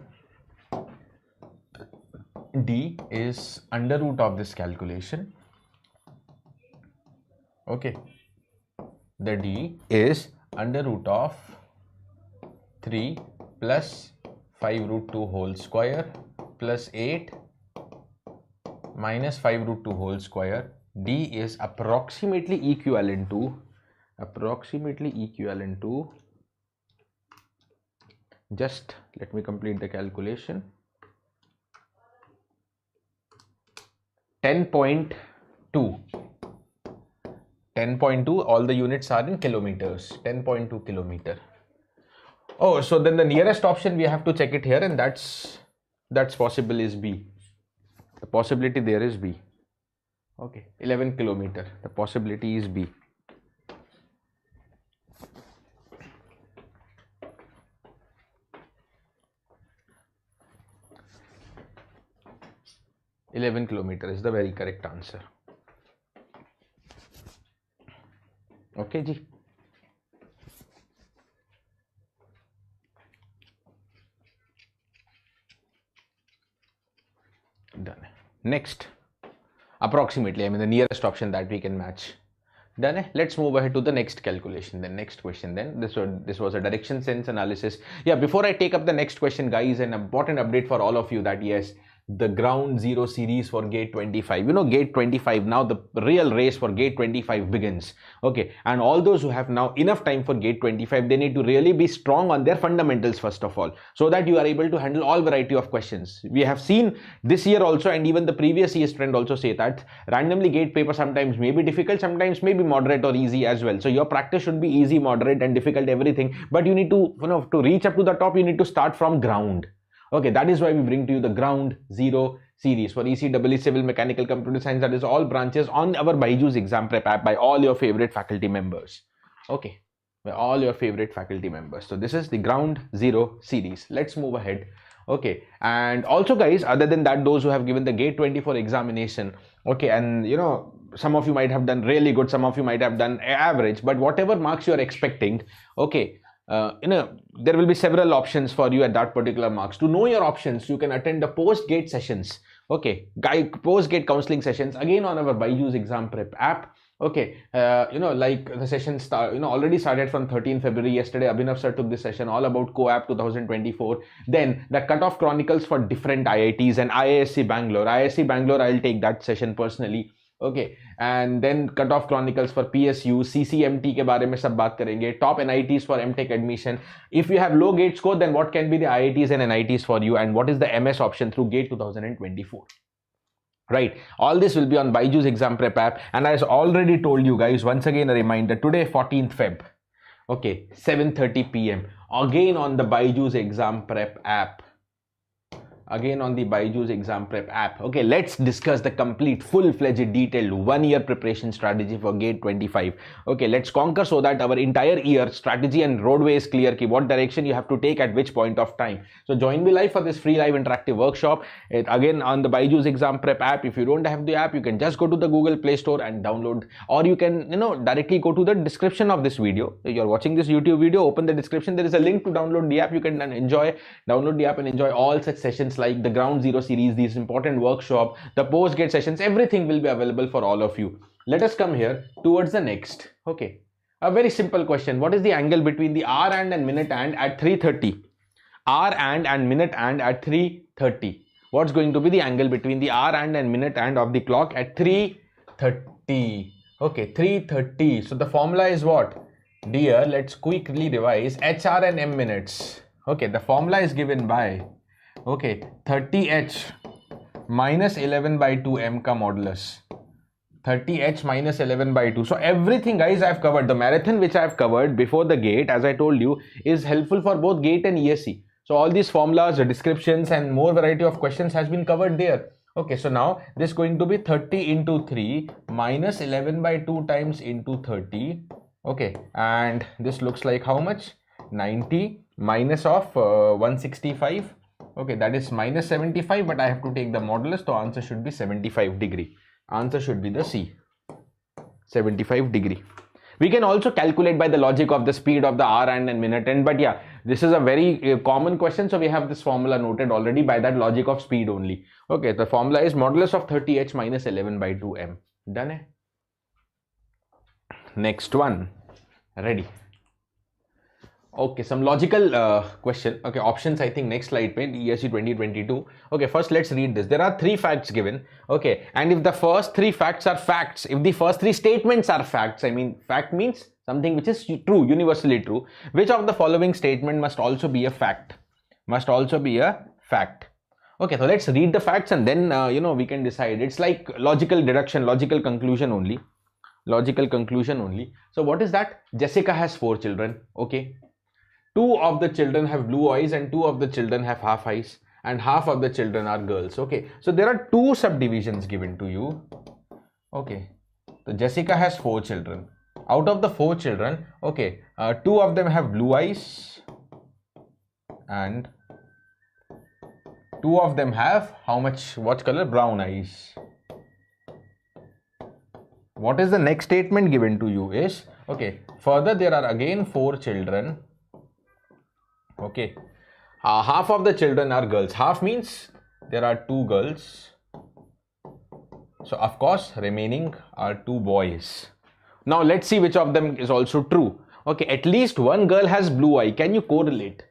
Speaker 1: D is under root of this calculation. Okay, the D is under root of 3 plus 5 root 2 whole square plus 8 minus 5 root 2 whole square. D is approximately equivalent to just let me complete the calculation. 10.2. 10.2, all the units are in kilometers. 10.2 kilometer. Oh, so then the nearest option we have to check it here, and that's possible is B. The possibility there is B. Okay, 11 kilometer. The possibility is B. $11 kilometers is the very correct answer. Okay, ji. Done. Next, approximately, I mean the nearest option that we can match. Done. Let's move ahead to the next calculation. The next question. Then this was a direction sense analysis. Yeah. Before I take up the next question, guys, an important update for all of you that yes, the ground zero series for gate 25, you know, gate 25, now the real race for gate 25 begins. Okay, and all those who have now enough time for gate 25, they need to really be strong on their fundamentals first of all, so that you are able to handle all variety of questions. We have seen this year also, and even the previous year's trend also say that randomly gate paper sometimes may be difficult, sometimes may be moderate or easy as well. So your practice should be easy, moderate and difficult, everything, but you need to, you know, to reach up to the top, you need to start from ground. Okay, that is why we bring to you the ground zero series for ECE, Civil, Mechanical, Computer Science. That is all branches on our Byjus exam prep app by all your favorite faculty members. Okay, by all your favorite faculty members. So this is the ground zero series. Let's move ahead. Okay, and also guys, other than that, those who have given the gate 24 examination, okay, and you know, some of you might have done really good, some of you might have done average, but whatever marks you are expecting, okay, you know, there will be several options for you at that particular marks. To know your options, you can attend the post-gate sessions. Okay, post-gate counseling sessions again on our Byjus exam prep app. Okay, you know, like the session already started from 13 February. Yesterday, Abhinav sir took this session all about COAP 2024. Then the cutoff chronicles for different IITs and IISc Bangalore. IISc Bangalore, I'll take that session personally. Okay, and then cutoff chronicles for PSU, CCMT के बारे में सब बात करेंगे. Top NITs for MTech admission. If you have low gate score, then what can be the IITs and NITs for you, and what is the MS option through GATE 2024? Right, all this will be on Byjus exam prep app, and as already told you guys, once again a reminder, today 14th Feb, okay, 7:30 PM, again on the Byjus exam prep app. Again on the Byjus exam prep app. Okay, let's discuss the complete full-fledged detailed 1-year preparation strategy for gate 25. Okay, let's conquer so that our entire year strategy and roadway is clear ki what direction you have to take at which point of time. So join me live for this free live interactive workshop. Again on the Byjus exam prep app. If you don't have the app, you can just go to the Google Play Store and download, or you can, you know, directly go to the description of this video. You're watching this YouTube video, open the description, there is a link to download the app. You can download the app and enjoy all such sessions like the ground zero series, these important workshop, the post gate sessions, everything will be available for all of you. Let us come here towards the next. Okay, a very simple question. What is the angle between the hour hand and minute hand at 3:30? Hour hand and minute hand at 3:30. What's going to be the angle between the hour hand and minute hand of the clock at 3:30? Okay, 3:30. So the formula is what? Dear, let's quickly revise HR and M minutes. Okay, the formula is given by, okay, 30h minus 11 by 2 m ka modulus. 30h minus 11 by 2. So everything guys I've covered, the marathon which I've covered before the gate, as I told you, is helpful for both gate and ESE. So all these formulas, the descriptions and more variety of questions has been covered there. Okay, so now this is going to be 30 into 3 minus 11 by 2 times into 30. Okay, and this looks like how much? 90 minus of 165. Okay, that is minus 75, but I have to take the modulus, so answer should be 75 degree. Answer should be the C, 75 degree. We can also calculate by the logic of the speed of the hour hand and minute hand, but yeah, this is a very common question, so we have this formula noted already by that logic of speed only. Okay, the formula is modulus of 30h minus 11 by 2m. Done hai? Next one, ready? Okay, some logical question. Okay, options, I think next slide page, ESE 2022. Okay, first let's read this. There are 3 facts given. Okay, and if the first 3 facts are facts, if the first 3 statements are facts, I mean fact means something which is true, universally true, which of the following statement must also be a fact? Must also be a fact. Okay, so let's read the facts and then we can decide. It's like logical deduction, logical conclusion only. Logical conclusion only. So what is that? Jessica has 4 children. Okay, 2 of the children have blue eyes and 2 of the children have half eyes, and half of the children are girls. Okay, so there are 2 subdivisions given to you. Okay, so Jessica has 4 children. Out of the 4 children, okay, 2 of them have blue eyes and 2 of them have how much, what color? Brown eyes. What is the next statement given to you is, okay, further there are again 4 children. Okay, half of the children are girls. Half means there are 2 girls. So of course remaining are 2 boys. Now let's see which of them is also true. Okay, at least one girl has blue eye. Can you correlate?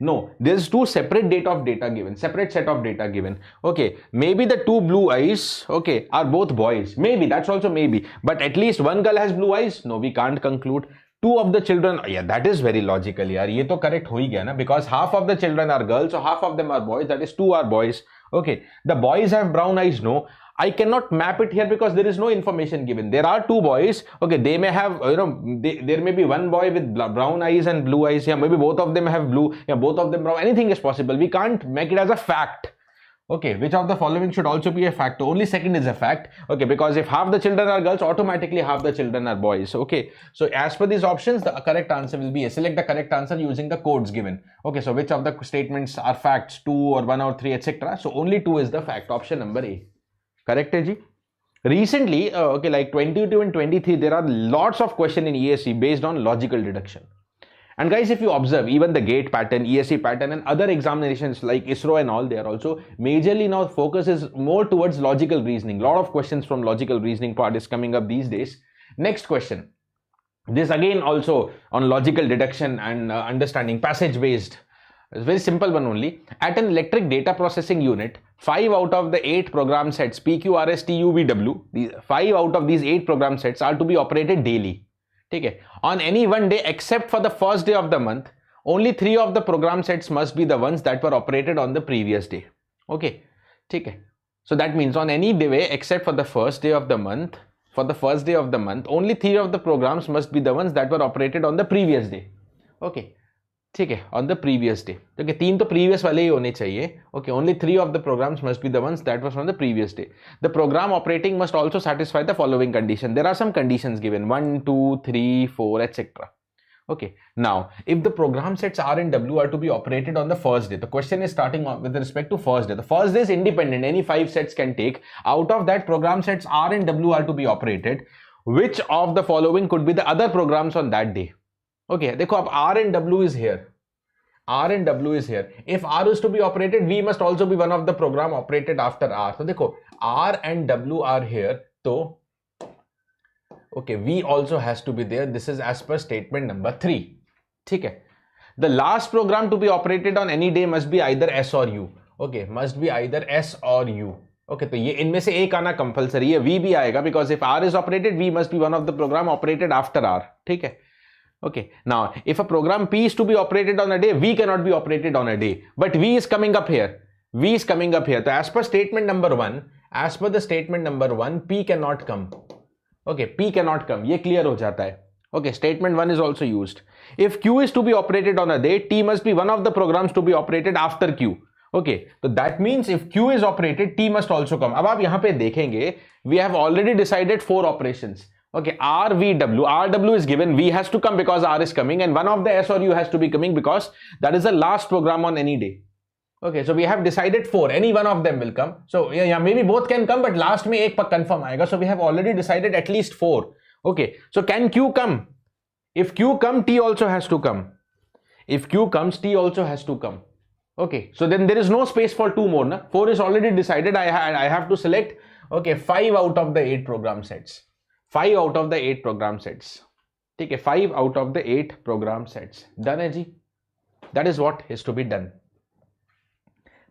Speaker 1: No, there's 2 separate data given, separate set of data given. Okay, maybe the 2 blue eyes, okay, are both boys. Maybe, that's also maybe. But at least one girl has blue eyes. No, we can't conclude. 2 of the children, yeah, that is very logical, yaar. Ye to correct ho hi gaya na, because half of the children are girls, so half of them are boys. That is 2 are boys. Okay, the boys have brown eyes. No, I cannot map it here because there is no information given. There are 2 boys. Okay, they may have, there may be one boy with brown eyes and blue eyes. Yeah, maybe both of them have blue. Yeah, both of them brown. Anything is possible. We can't make it as a fact. Okay, which of the following should also be a fact? Only second is a fact. Okay, because if half the children are girls, automatically half the children are boys. Okay, so as per these options, the correct answer will be select the correct answer using the codes given. Okay, so which of the statements are facts? 2 or 1 or 3, etc. So only 2 is the fact. Option number A. Correct hai ji? Recently, okay, like 22 and 23, there are lots of questions in ESE based on logical deduction. And guys, if you observe, even the GATE pattern, ESE pattern and other examinations like ISRO and all, they are also majorly now focus is more towards logical reasoning. Lot of questions from logical reasoning part is coming up these days. Next question. This again also on logical deduction and understanding, passage based. It's very simple one only. At an electric data processing unit, 5 out of the 8 program sets PQRSTUVW, 5 out of these 8 program sets are to be operated daily. Okay. On any one day except for the first day of the month, only 3 of the program sets must be the ones that were operated on the previous day. Okay. Okay. So that means on any day except for the first day of the month, only 3 of the programs must be the ones that were operated on the previous day. Okay. ठीक है, on the previous day. Okay, 3 तो previous वाले ही होने चाहिए. Okay, only 3 of the programs must be the ones that was on the previous day. The program operating must also satisfy the following condition. There are some conditions given: 1, 2, 3, 4, etc. Okay, now if the program sets R and W are to be operated on the first day, the question is starting with respect to first day. The first day is independent. Any 5 sets can take. Out of that, program sets R and W are to be operated. Which of the following could be the other programs on that day? Okay, देखो अब R and W is here. R and W is here. If R is to be operated, V must also be one of the program operated after R. So देखो R and W are here. So okay, V also has to be there. This is as per statement number 3. ठीक है. The last program to be operated on any day must be either S or U. Okay, must be either S or U. Okay, तो ये इनमें से एक आना compulsory है. V भी आएगा because if R is operated, V must be one of the program operated after R. ठीक है. Okay, now if a program P is to be operated on a day, V cannot be operated on a day, but V is coming up here. V is coming up here. So as per statement number 1, as per the statement number 1, P cannot come. Okay, P cannot come. ये clear हो जाता है. Okay, statement 1 is also used. If Q is to be operated on a day, T must be one of the programs to be operated after Q. Okay, so that means if Q is operated, T must also come. अब आप यहाँ पे देखेंगे, we have already decided 4 operations. Okay, RVW, RW is given, V has to come because R is coming, and one of the S or U has to be coming because that is the last program on any day. Okay, so we have decided 4, any one of them will come. So yeah, maybe both can come, but last में एक confirm आएगा. So we have already decided at least 4. Okay, so can Q come? If Q come, T also has to come. If Q comes, T also has to come. Okay, so then there is no space for 2 more. Na? 4 is already decided. I have to select, okay, 5 out of the 8 program sets. 5 out of the 8 program sets. Okay, 5 out of the 8 program sets. Done hai ji? That is what is to be done.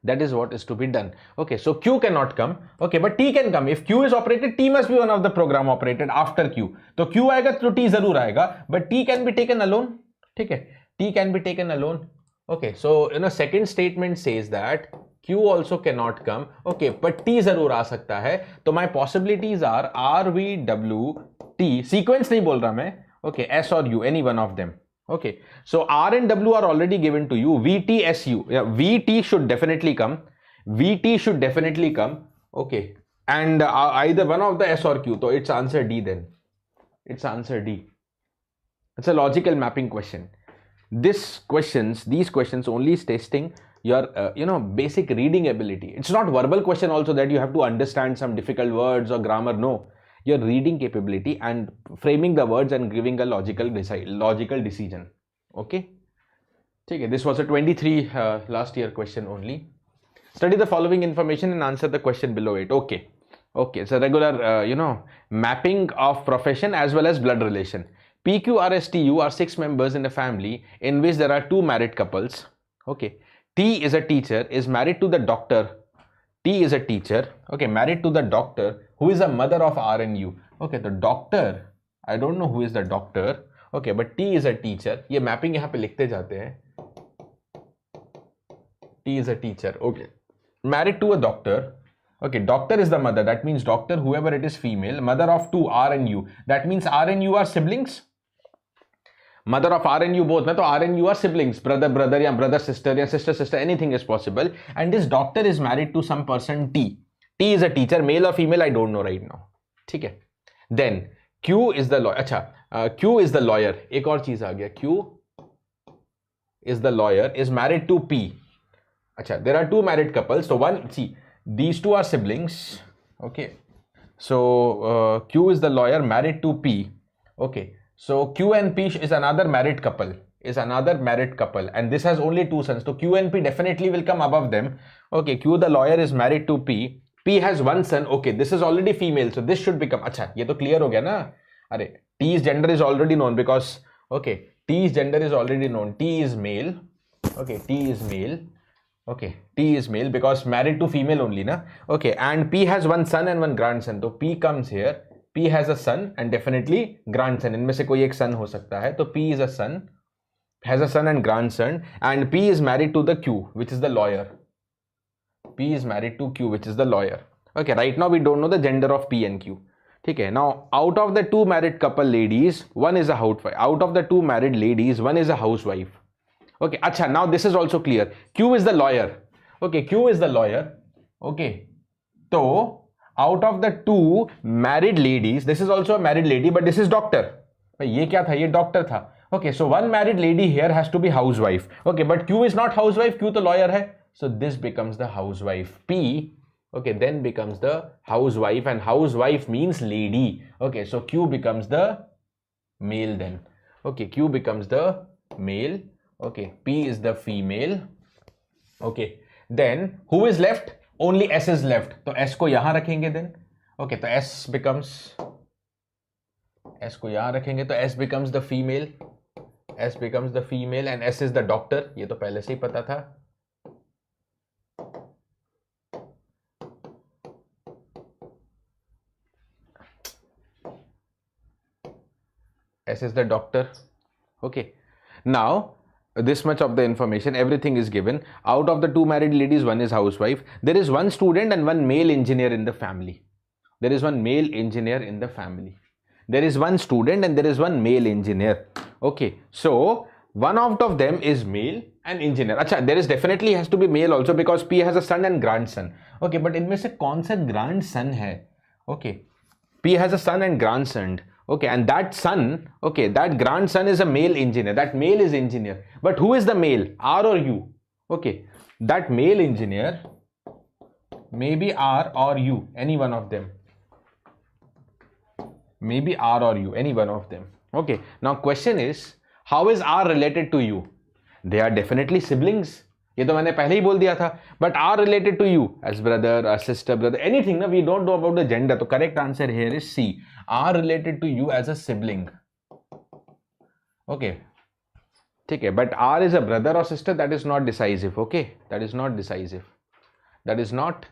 Speaker 1: That is what is to be done. Okay, so Q cannot come. Okay, but T can come. If Q is operated, T must be one of the program operated after Q. So Q आएगा तो T जरूर आएगा, but T can be taken alone. ठीक है? T can be taken alone. Okay, so second statement says that Q also cannot come. Okay, but T जरूर आ सकता है. तो my possibilities are R, V, W, T. Sequence नहीं बोल रहा मैं. Okay, S or U, any one of them. Okay, so R and W are already given to you. V, T, S, U. Yeah, V, T should definitely come. V, T should definitely come. Okay, and either one of the S or Q. So it's answer D then. It's answer D. It's a logical mapping question. These questions only is testing your basic reading ability. It's not verbal question also that you have to understand some difficult words or grammar. No, your reading capability and framing the words and giving a logical decision. Okay. This was a 23 last year question only. Study the following information and answer the question below it. Okay. It's a regular mapping of profession as well as blood relation. PQ, RSTU are 6 members in a family in which there are 2 married couples. Okay. T is a teacher, is married to the doctor. T is a teacher, okay, married to the doctor who is a mother of R and U. Okay, the doctor, I don't know who is the doctor. Okay, but T is a teacher. ये mapping यहाँ पे लिखते जाते हैं. T is a teacher. Okay, married to a doctor. Okay, doctor is the mother. That means doctor, whoever it is, female. Mother of 2, R and U. That means R and U are siblings. Mother of R and U both, so R and U are siblings, brother, या brother, sister, या sister, anything is possible. And this doctor is married to some person T. T is a teacher, male or female, I don't know right now. Okay. Then Q is the lawyer. Q is the lawyer. एक और चीज आ गया. Q is the lawyer, is married to P. There are 2 married couples. So these 2 are siblings. Okay. So Q is the lawyer married to P. Okay. So Q and P is another married couple. And this has only 2 sons. So Q and P definitely will come above them. Okay, Q the lawyer is married to P. P has 1 son. Okay, this is already female, so this should become. ये तो clear हो गया ना? अरे T's gender is already known because T's gender is already known. T is male. Okay, T is male. Okay, T is male because married to female only, na? Okay, and P has 1 son and 1 grandson. So P comes here. P has a son and definitely grandson. इनमें से कोई एक son हो सकता है. तो P is a son, has a son and grandson, and P is married to the Q, which is the lawyer. P is married to Q, which is the lawyer. Okay, right now we don't know the gender of P and Q. Okay, now out of the 2 married couple ladies, one is a housewife. Out of the 2 married ladies, one is a housewife. Okay, now this is also clear. Q is the lawyer. Okay, Q is the lawyer. Okay, so out of the 2 married ladies, this is also a married lady, but this is doctor. ये क्या था? ये doctor था. Okay, so one married lady here has to be housewife. Okay, but Q is not housewife. Q तो lawyer है. So this becomes the housewife. P, okay, then becomes the housewife, and housewife means lady. Okay, so Q becomes the male then. Okay, Q becomes the male. Okay, P is the female. Okay, then who is left? Only S is left. तो S को यहां रखेंगे then. Okay, तो S becomes, S को यहां रखेंगे तो S becomes the female. S becomes the female and S is the doctor. ये तो पहले से ही पता था. S is the doctor. Okay. Now, this much of the information, everything is given. Out of the 2 married ladies, one is housewife. There is 1 student and 1 male engineer in the family. There is 1 male engineer in the family. There is 1 student and there is 1 male engineer. Okay, so one out of them is male and engineer. There is definitely has to be male also because P has a son and grandson. Okay, but इनमें से कौन सा grandson है? Okay, P has a son and grandson. Okay, and that son, okay, that grandson is a male engineer. That male is engineer. But who is the male? R or U? Okay, that male engineer may be R or U, any one of them. Maybe R or U, any one of them. Okay, now question is, how is R related to U? They are definitely siblings. ये तो मैंने पहले ही बोल दिया था. But R related to you as brother, as sister, brother, anything. ना, we don't know about the gender. तो correct answer here is C. R related to you as a sibling. Okay. ठीक है. But R is a brother or sister. That is not decisive. Okay. That is not decisive. That is not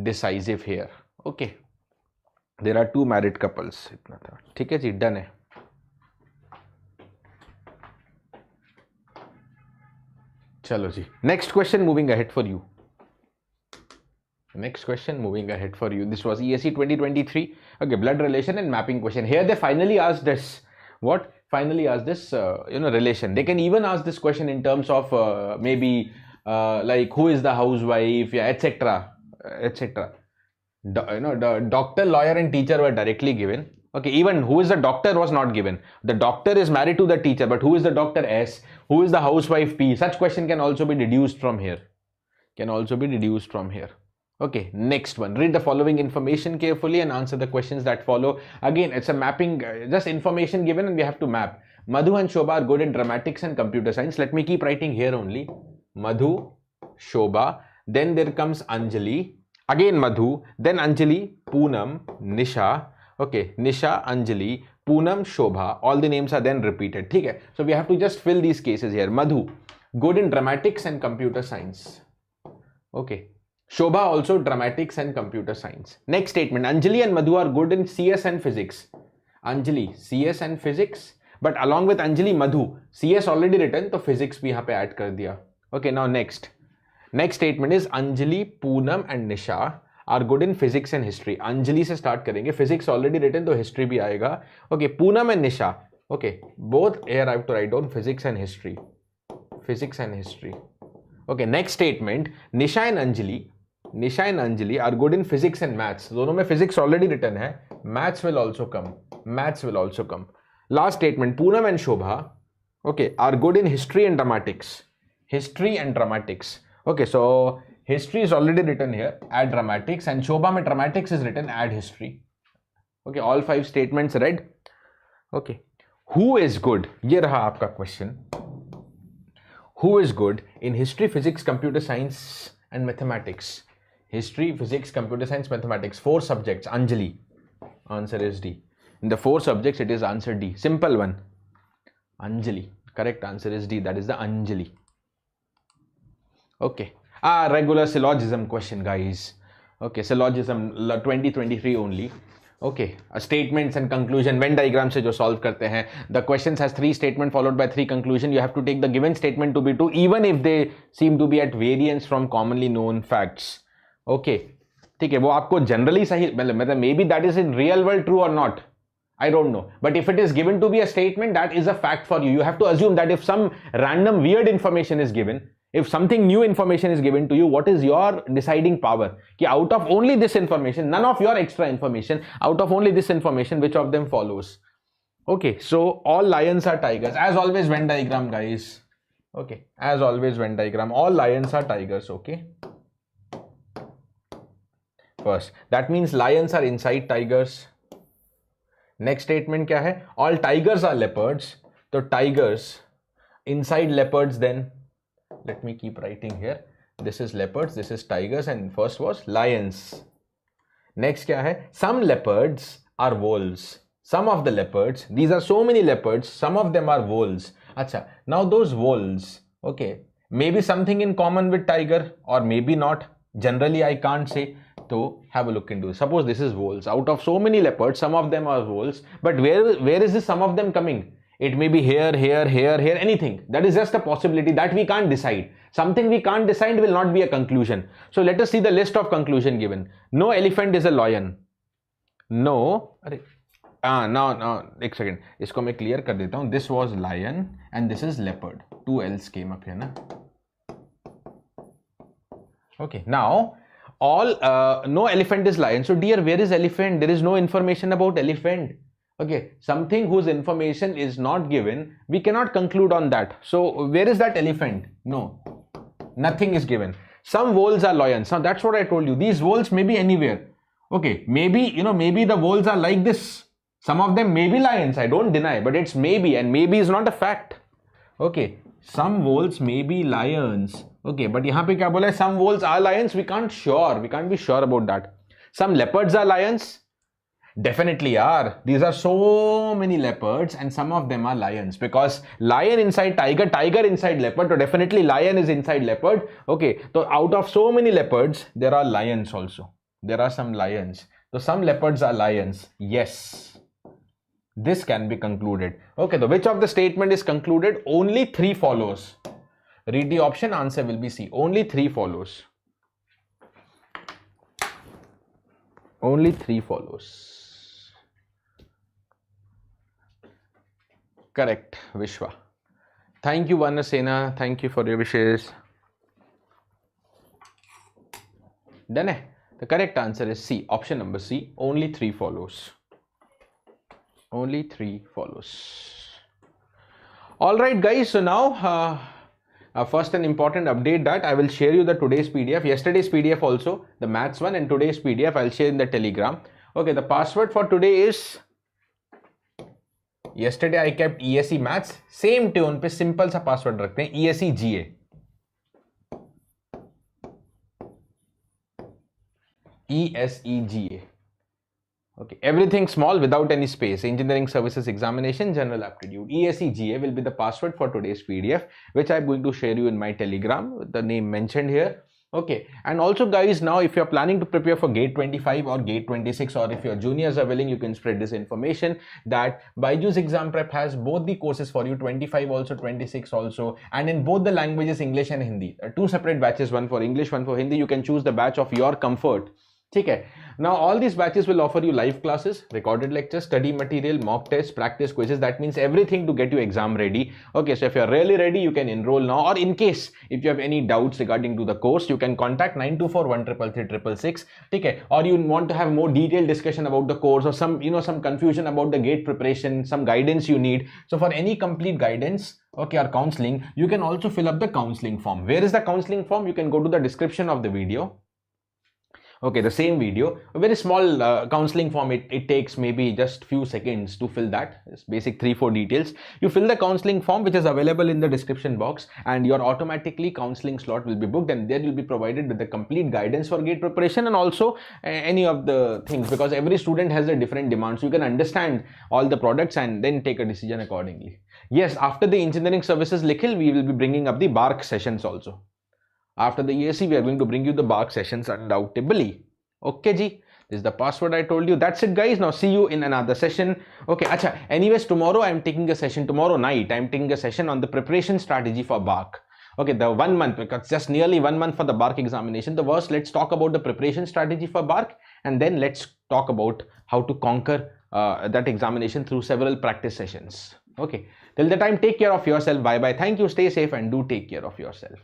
Speaker 1: decisive here. Okay. There are 2 married couples. इतना था. ठीक है जी. Done है. चलो जी. Next question moving ahead for you. Next question, moving ahead for you. This was ESE 2023. Okay, blood relation and mapping question. Here they finally asked this. What? Finally asked this, relation. They can even ask this question in terms of maybe like who is the housewife, yeah, etc. etc. The doctor, lawyer, and teacher were directly given. Okay, even who is the doctor was not given. The doctor is married to the teacher, but who is the doctor? S. Who is the housewife? P. Such question can also be deduced from here. Okay, next one. Read the following information carefully and answer the questions that follow. Again, it's a mapping, just information given and we have to map. Madhu and Shobha are good in dramatics and computer science. Let me keep writing here only. Madhu, Shobha. Then there comes Anjali. Again Madhu. Then Anjali, Poonam, Nisha. Okay, Nisha, Anjali, Poonam, Shobha. All the names are then repeated. Okay? So we have to just fill these cases here. Madhu, good in dramatics and computer science. Okay. Shobha also dramatics and computer science. Next statement. Anjali and Madhu are good in CS and physics. Anjali, CS and physics. But along with Anjali, Madhu, CS already written, so physics bhi yahan pe add kar diya. Okay, now next. Next statement is Anjali, Poonam and Nisha are good in physics and history. Anjali se start karenge. Physics already written, so history bhi aayega. Okay, Poonam and Nisha. Okay, both here I have to write down physics and history. Physics and history. Okay, next statement. Nisha and Anjali are good in physics and maths. दोनों में physics already written है. Maths will also come. Last statement. Poonam and Shobha, okay, are good in history and dramatics. Okay, so history is already written here. Add dramatics, and Shobha mein dramatics is written. Add history. Okay, all 5 statements read. Okay, who is good? ये रहा आपका question. Who is good in history, physics, computer science, and mathematics? History, physics, computer science, mathematics. 4 subjects. Anjali. Answer is D. In the 4 subjects, it is answer D. Simple one. Anjali. Correct answer is D. That is the Anjali. Okay. Regular syllogism question, guys. Okay, syllogism 2023 only. Okay, statements and conclusion, Venn diagram se jo solve karte hain. The questions has 3 statement followed by 3 conclusion. You have to take the given statement to be true, even if they seem to be at variance from commonly known facts. Okay, ठीक है, वो आपको generally सही मतलब maybe that is in real world true or not, I don't know. But if it is given to be a statement, that is a fact for you. You have to assume that if some random weird information is given, if something new information is given to you, what is your deciding power? Ki out of only this information, none of your extra information, out of only this information, which of them follows? Okay, so all lions are tigers. As always, Venn diagram, guys. Okay, as always, Venn diagram. All lions are tigers. Okay. First, that means lions are inside tigers. Next statement क्या है? All tigers are leopards. So tigers inside leopards. Then let me keep writing here. This is leopards, this is tigers, and first was lions. Next क्या है? Some leopards are wolves. Some of the leopards, these are so many leopards, some of them are wolves. Acha, now those wolves, okay, maybe something in common with tiger or maybe not. Generally I can't say. So have a look into it. Suppose this is wolves. Out of so many leopards, some of them are wolves. But where is this some of them coming? It may be here, anything. That is just a possibility that we can't decide. Something we can't decide will not be a conclusion. So let us see the list of conclusion given. No elephant is a lion. No. Now, एक second. इसको मैं clear कर देता हूँ. This was lion and this is leopard. 2 L's came up here, na? Okay. Now, no elephant is lion. So dear, where is elephant? There is no information about elephant. Okay, something whose information is not given, we cannot conclude on that. So where is that elephant? No, nothing is given. Some wolves are lions. Now that's what I told you. These wolves may be anywhere. Okay, maybe, maybe the wolves are like this. Some of them may be lions. I don't deny, but it's maybe, and maybe is not a fact. Okay, some wolves may be lions. Okay, but यहाँ पे क्या बोला है? Some wolves are lions. We can't be sure about that. Some leopards are lions. Definitely are. These are so many leopards and some of them are lions, because lion inside tiger, tiger inside leopard. So definitely lion is inside leopard. Okay, so out of so many leopards, there are lions also. There are some lions. So some leopards are lions. Yes. This can be concluded. Okay, so which of the statement is concluded? Only 3 follows. Read the option, answer will be C. Only 3 follows. Only 3 follows. Correct, Vishwa. Thank you, Vanasena. Thank you for your wishes. Done. The correct answer is C. Option number C. Only 3 follows. Only 3 follows. Alright guys, so now first an important update that I will share you the today's PDF, yesterday's PDF also, the maths one, and today's PDF I'll share in the Telegram. Okay, the password for today is, yesterday I kept ESE maths, same tune पे simple सा password रखते हैं, ESE GA. ESE GA. Okay, everything small without any space. Engineering Services Examination, General Aptitude. ESE GA will be the password for today's PDF, which I'm going to share you in my Telegram, the name mentioned here. Okay, and also guys, now if you're planning to prepare for Gate 25 or Gate 26, or if your juniors are willing, you can spread this information that Byjus Exam Prep has both the courses for you, 25 also, 26 also, and in both the languages, English and Hindi. 2 separate batches, one for English, one for Hindi. You can choose the batch of your comfort. Okay. Now all these batches will offer you live classes, recorded lectures, study material, mock tests, practice quizzes. That means everything to get you exam ready. Okay, so if you're really ready, you can enroll now, or in case if you have any doubts regarding to the course, you can contact 924-133-666. Okay, or you want to have more detailed discussion about the course, or some some confusion about the gate preparation, some guidance you need. So for any complete guidance, okay, or counseling, you can also fill up the counseling form. Where is the counseling form? You can go to the description of the video. Okay, the same video, a very small counseling form. It takes maybe just few seconds to fill that. It's basic 3-4 details. You fill the counseling form, which is available in the description box, and your automatically counseling slot will be booked, and there you'll be provided with the complete guidance for gate preparation, and also any of the things, because every student has a different demand, so you can understand all the products and then take a decision accordingly. Yes, after the engineering services Likhil, we will be bringing up the BARC sessions also. After the ESE, we are going to bring you the BARC sessions undoubtedly. Okay, ji. This is the password I told you. That's it, guys. Now see you in another session. Okay, acha. Anyways, tomorrow I am taking a session. Tomorrow night I am taking a session on the preparation strategy for BARC. Okay, the 1 month, because just nearly 1 month for the BARC examination. The first, let's talk about the preparation strategy for BARC, and then let's talk about how to conquer that examination through several practice sessions. Okay, till the time, take care of yourself. Bye bye. Thank you. Stay safe and do take care of yourself.